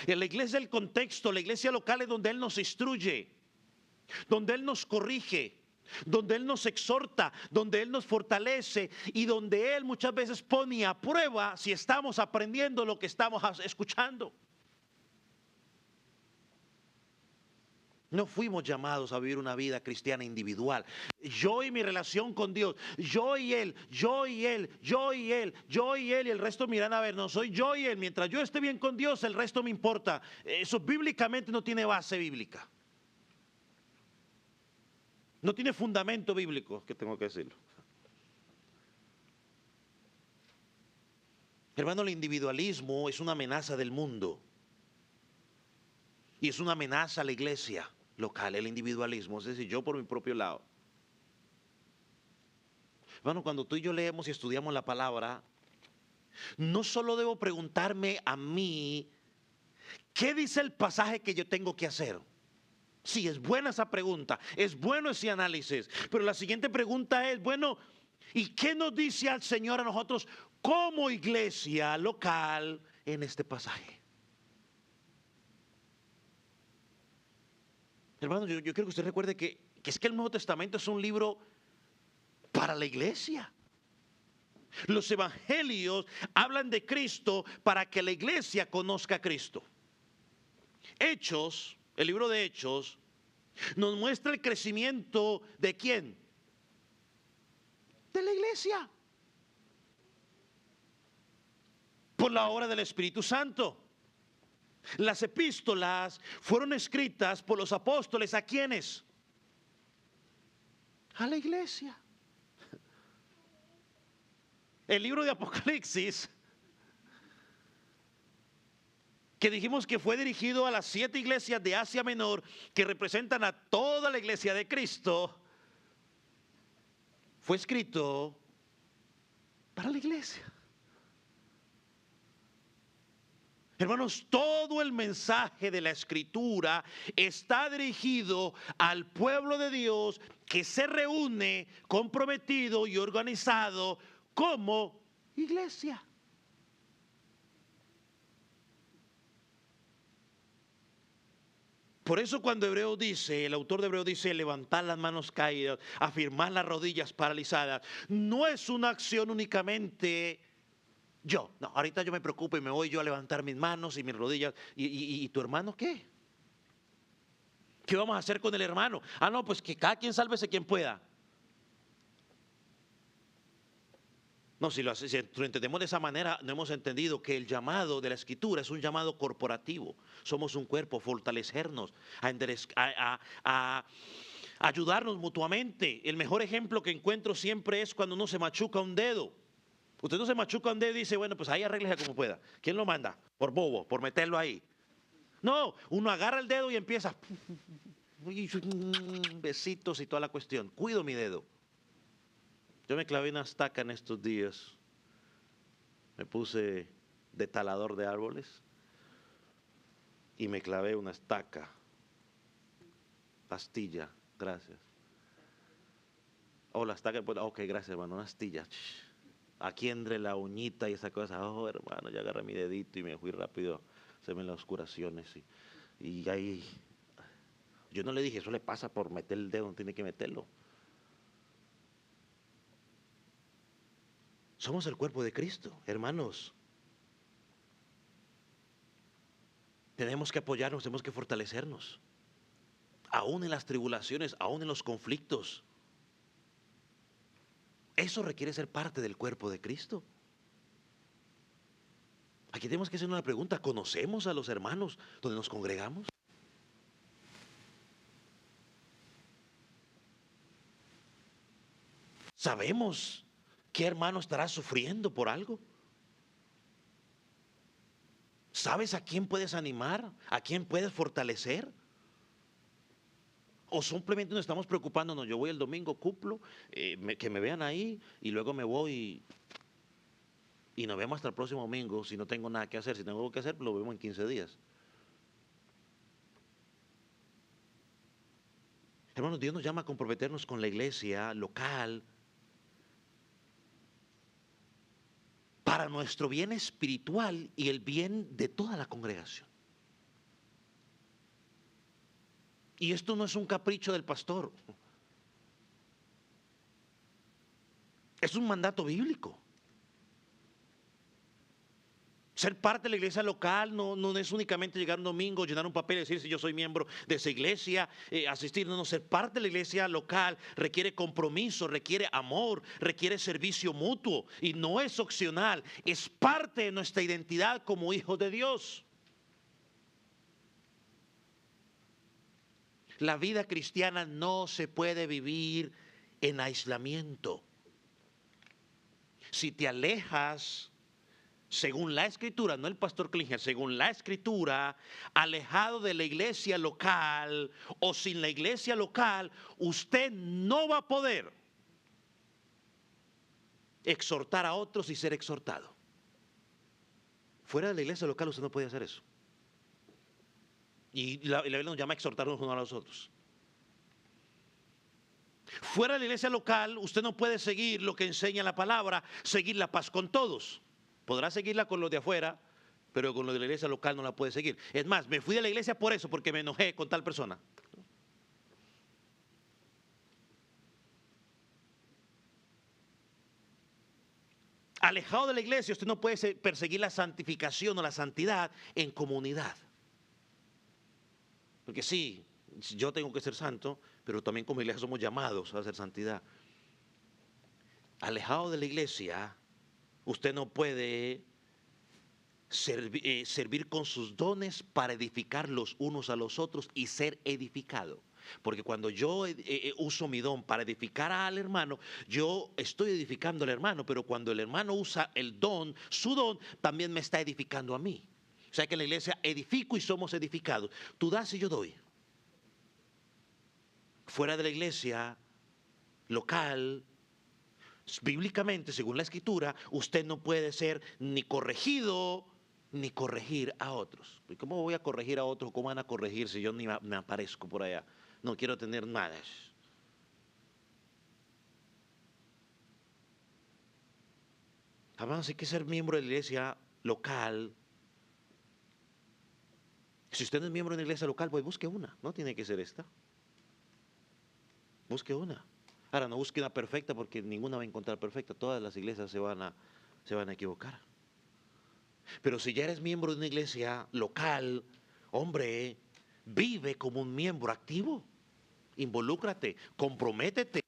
En la iglesia, el contexto, la iglesia local es donde Él nos instruye, donde Él nos corrige, donde Él nos exhorta, donde Él nos fortalece y donde Él muchas veces pone a prueba si estamos aprendiendo lo que estamos escuchando. No fuimos llamados a vivir una vida cristiana individual. Yo y mi relación con Dios, yo y Él, yo y Él, yo y Él, yo y Él, y el resto miran a ver, no soy yo y Él. Mientras yo esté bien con Dios, el resto me importa. Eso bíblicamente no tiene base bíblica. No tiene fundamento bíblico, que tengo que decirlo. Hermano, el individualismo es una amenaza del mundo. Y es una amenaza a la iglesia local, el individualismo, es decir, yo por mi propio lado. Hermano, cuando tú y yo leemos y estudiamos la palabra, no solo debo preguntarme a mí, ¿qué dice el pasaje que yo tengo que hacer? Sí, es buena esa pregunta, es bueno ese análisis, pero la siguiente pregunta es, bueno, ¿y qué nos dice al Señor a nosotros como iglesia local en este pasaje? Hermano, yo quiero que usted recuerde que es que el Nuevo Testamento es un libro para la iglesia. Los evangelios hablan de Cristo para que la iglesia conozca a Cristo. Hechos, el libro de Hechos, nos muestra el crecimiento ¿de quién? De la iglesia. Por la obra del Espíritu Santo. Las epístolas fueron escritas por los apóstoles, ¿a quiénes? A la iglesia. El libro de Apocalipsis, que dijimos que fue dirigido a las 7 iglesias de Asia Menor, que representan a toda la iglesia de Cristo, fue escrito para la iglesia. Hermanos, todo el mensaje de la Escritura está dirigido al pueblo de Dios que se reúne comprometido y organizado como iglesia. Por eso cuando Hebreos dice, el autor de Hebreos dice, levantar las manos caídas, afirmar las rodillas paralizadas, no es una acción únicamente yo. No, ahorita yo me preocupo y me voy yo a levantar mis manos y mis rodillas. ¿Y tu hermano qué? ¿Qué vamos a hacer con el hermano? Ah, no, pues que cada quien sálvese quien pueda. No, si lo entendemos de esa manera, no hemos entendido que el llamado de la Escritura es un llamado corporativo. Somos un cuerpo, fortalecernos, a ayudarnos mutuamente. El mejor ejemplo que encuentro siempre es cuando uno se machuca un dedo. Usted no se machuca un dedo y dice, bueno, pues ahí arréglese como pueda. ¿Quién lo manda? Por bobo, por meterlo ahí. No, uno agarra el dedo y empieza, besitos y toda la cuestión. Cuido mi dedo. Yo me clavé una estaca en estos días. Me puse de talador de árboles y me clavé una estaca. Pastilla, gracias. Oh, la estaca, ok, gracias, hermano, una astilla. Aquí entre la uñita y esa cosa. Oh, hermano, ya agarré mi dedito y me fui rápido. Se ven las oscuraciones y ahí. Yo no le dije, eso le pasa por meter el dedo, no tiene que meterlo. Somos el cuerpo de Cristo, hermanos. Tenemos que apoyarnos, tenemos que fortalecernos. Aún en las tribulaciones, aún en los conflictos. Eso requiere ser parte del cuerpo de Cristo. Aquí tenemos que hacer una pregunta. ¿Conocemos a los hermanos donde nos congregamos? ¿Sabemos qué hermano estará sufriendo por algo? ¿Sabes a quién puedes animar? ¿A quién puedes fortalecer? ¿O simplemente nos estamos preocupándonos? Yo voy el domingo, cumplo, que me vean ahí y luego me voy y nos vemos hasta el próximo domingo. Si no tengo nada que hacer, si tengo algo que hacer, lo vemos en 15 días. Hermanos, Dios nos llama a comprometernos con la iglesia local para nuestro bien espiritual y el bien de toda la congregación. Y esto no es un capricho del pastor. Es un mandato bíblico. Ser parte de la iglesia local no es únicamente llegar un domingo, llenar un papel y decir si yo soy miembro de esa iglesia, asistir. No, ser parte de la iglesia local requiere compromiso, requiere amor, requiere servicio mutuo y no es opcional, es parte de nuestra identidad como hijos de Dios. La vida cristiana no se puede vivir en aislamiento. Si te alejas, según la Escritura, no el pastor Klinger, según la Escritura, alejado de la iglesia local o sin la iglesia local, usted no va a poder exhortar a otros y ser exhortado. Fuera de la iglesia local usted no puede hacer eso. Y la Biblia nos llama a exhortarnos unos a los otros. Fuera de la iglesia local usted no puede seguir lo que enseña la palabra, seguir la paz con todos. Podrá seguirla con los de afuera, pero con los de la iglesia local no la puede seguir. Es más, me fui de la iglesia por eso, porque me enojé con tal persona. Alejado de la iglesia, usted no puede perseguir la santificación o la santidad en comunidad. Porque sí, yo tengo que ser santo, pero también como iglesia somos llamados a hacer santidad. Alejado de la iglesia, usted no puede servir con sus dones para edificar los unos a los otros y ser edificado. Porque cuando yo uso mi don para edificar al hermano, yo estoy edificando al hermano, pero cuando el hermano usa el don, su don, también me está edificando a mí. O sea que en la iglesia edifico y somos edificados. Tú das y yo doy. Fuera de la iglesia local, bíblicamente, según la Escritura, usted no puede ser ni corregido ni corregir a otros. ¿Y cómo voy a corregir a otros? ¿Cómo van a corregir si yo ni me aparezco por allá? No quiero tener nada. Además, hay que ser miembro de la iglesia local. Si usted no es miembro de una iglesia local, pues busque una. No tiene que ser esta. Busque una. Ahora, no busque una perfecta porque ninguna va a encontrar perfecta. Todas las iglesias se van a equivocar. Pero si ya eres miembro de una iglesia local, hombre, vive como un miembro activo. Involúcrate, comprométete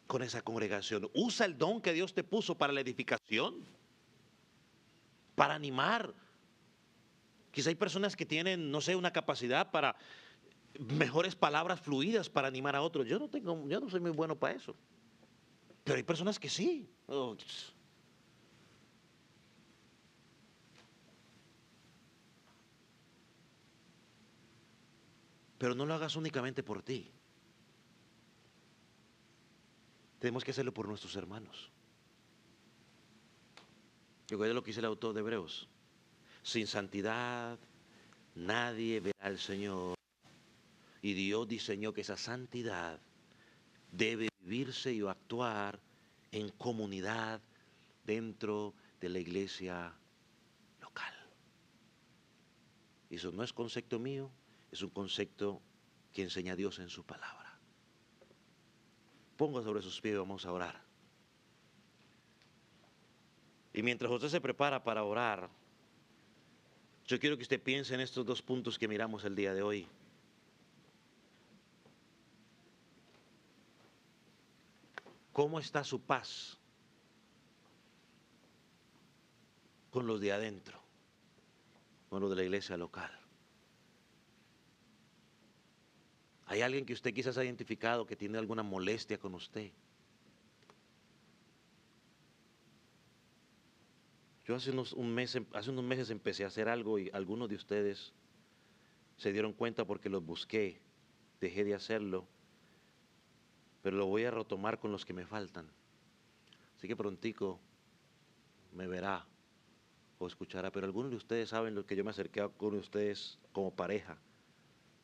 con esa congregación. Usa el don que Dios te puso para la edificación, para animar. Quizá hay personas que tienen, no sé, una capacidad para mejores palabras fluidas para animar a otros. Yo no soy muy bueno para eso. Pero hay personas que sí. Oh, pero no lo hagas únicamente por ti. Tenemos que hacerlo por nuestros hermanos. Recuerda lo que dice el autor de Hebreos. Sin santidad nadie verá al Señor. Y Dios diseñó que esa santidad debe vivirse y actuar en comunidad dentro de la iglesia local. Y eso no es concepto mío, es un concepto que enseña Dios en su palabra. Ponga sobre sus pies y vamos a orar. Y mientras usted se prepara para orar, yo quiero que usted piense en estos dos puntos que miramos el día de hoy. ¿Cómo está su paz con los de adentro, con los de la iglesia local? ¿Hay alguien que usted quizás ha identificado que tiene alguna molestia con usted? Yo hace unos meses empecé a hacer algo y algunos de ustedes se dieron cuenta porque los busqué, dejé de hacerlo, pero lo voy a retomar con los que me faltan. Así que prontico me verá o escuchará, pero algunos de ustedes saben lo que yo me acerqué con ustedes como pareja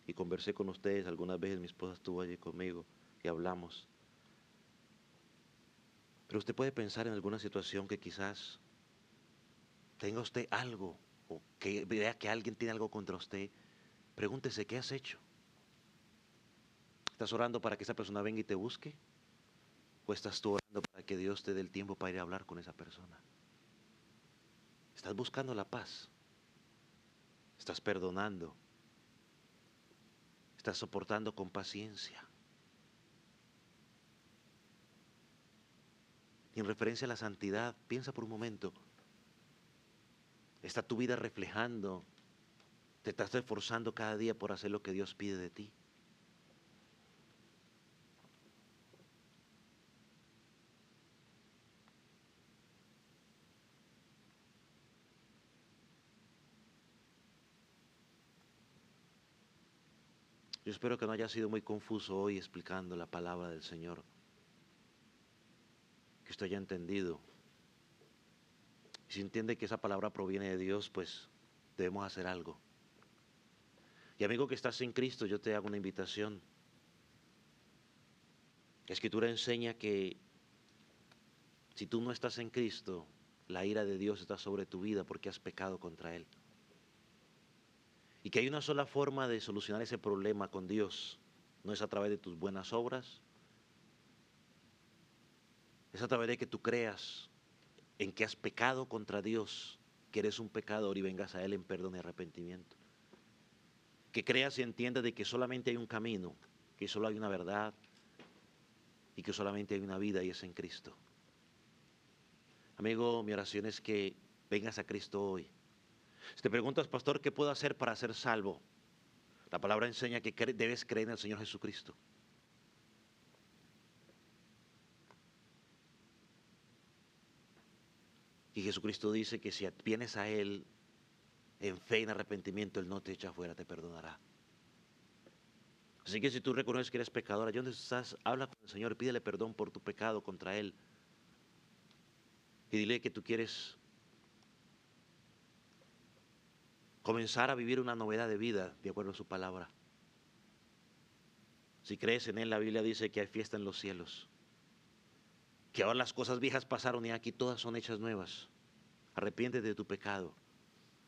y conversé con ustedes. Algunas veces mi esposa estuvo allí conmigo y hablamos. Pero usted puede pensar en alguna situación que quizás tenga usted algo o que vea que alguien tiene algo contra usted. Pregúntese, ¿qué has hecho? ¿Estás orando para que esa persona venga y te busque? ¿O estás tú orando para que Dios te dé el tiempo para ir a hablar con esa persona? ¿Estás buscando la paz? ¿Estás perdonando? ¿Estás soportando con paciencia? Y en referencia a la santidad, piensa por un momento, ¿está tu vida reflejando? ¿Te estás esforzando cada día por hacer lo que Dios pide de ti? Yo espero que no haya sido muy confuso hoy explicando la palabra del Señor, que usted haya entendido. Y si entiende que esa palabra proviene de Dios, pues debemos hacer algo. Y amigo que estás en Cristo, yo te hago una invitación. La Escritura enseña que si tú no estás en Cristo, la ira de Dios está sobre tu vida porque has pecado contra Él. Y que hay una sola forma de solucionar ese problema con Dios. No es a través de tus buenas obras. Es a través de que tú creas en que has pecado contra Dios, que eres un pecador y vengas a Él en perdón y arrepentimiento. Que creas y entiendas de que solamente hay un camino, que solo hay una verdad y que solamente hay una vida y es en Cristo. Amigo, mi oración es que vengas a Cristo hoy. Si te preguntas, pastor, ¿qué puedo hacer para ser salvo? La palabra enseña que debes creer en el Señor Jesucristo. Y Jesucristo dice que si vienes a Él en fe y en arrepentimiento, Él no te echa fuera, te perdonará. Así que si tú reconoces que eres pecador, allí donde estás, habla con el Señor, pídele perdón por tu pecado contra Él. Y dile que tú quieres comenzar a vivir una novedad de vida, de acuerdo a su palabra. Si crees en Él, la Biblia dice que hay fiesta en los cielos. Que ahora las cosas viejas pasaron y aquí todas son hechas nuevas. Arrepiéntete de tu pecado.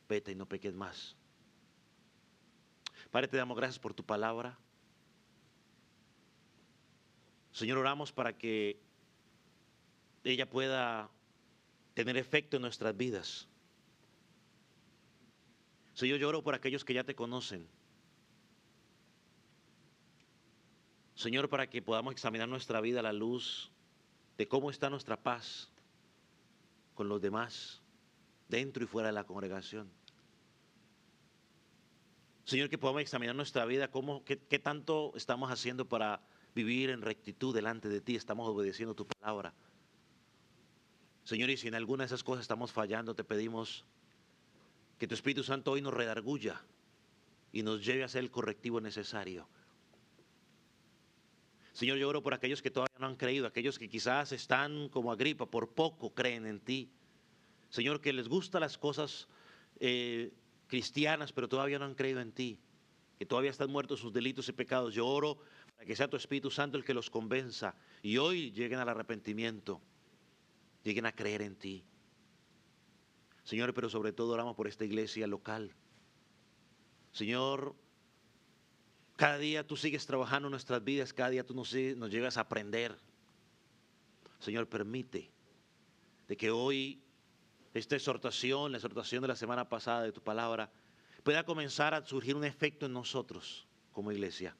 Vete y no peques más. Padre, te damos gracias por tu palabra. Señor, oramos para que ella pueda tener efecto en nuestras vidas. Señor, yo oro por aquellos que ya te conocen. Señor, para que podamos examinar nuestra vida a la luz de cómo está nuestra paz con los demás, dentro y fuera de la congregación. Señor, que podamos examinar nuestra vida, qué tanto estamos haciendo para vivir en rectitud delante de ti, estamos obedeciendo tu palabra. Señor, y si en alguna de esas cosas estamos fallando, te pedimos que tu Espíritu Santo hoy nos redarguya y nos lleve a hacer el correctivo necesario. Señor, yo oro por aquellos que todavía no han creído, aquellos que quizás están como Agripa, por poco creen en ti. Señor, que les gustan las cosas cristianas, pero todavía no han creído en ti, que todavía están muertos sus delitos y pecados. Yo oro para que sea tu Espíritu Santo el que los convenza y hoy lleguen al arrepentimiento, lleguen a creer en ti. Señor, pero sobre todo oramos por esta iglesia local. Señor, cada día tú sigues trabajando en nuestras vidas, cada día tú nos llegas a aprender. Señor, permite de que hoy esta exhortación, la exhortación de la semana pasada de tu palabra, pueda comenzar a surgir un efecto en nosotros como iglesia.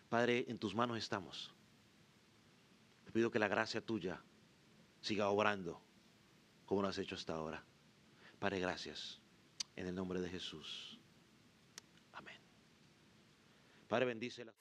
Padre, en tus manos estamos. Te pido que la gracia tuya siga obrando como lo has hecho hasta ahora. Padre, gracias. En el nombre de Jesús. Amén. Padre, bendícela.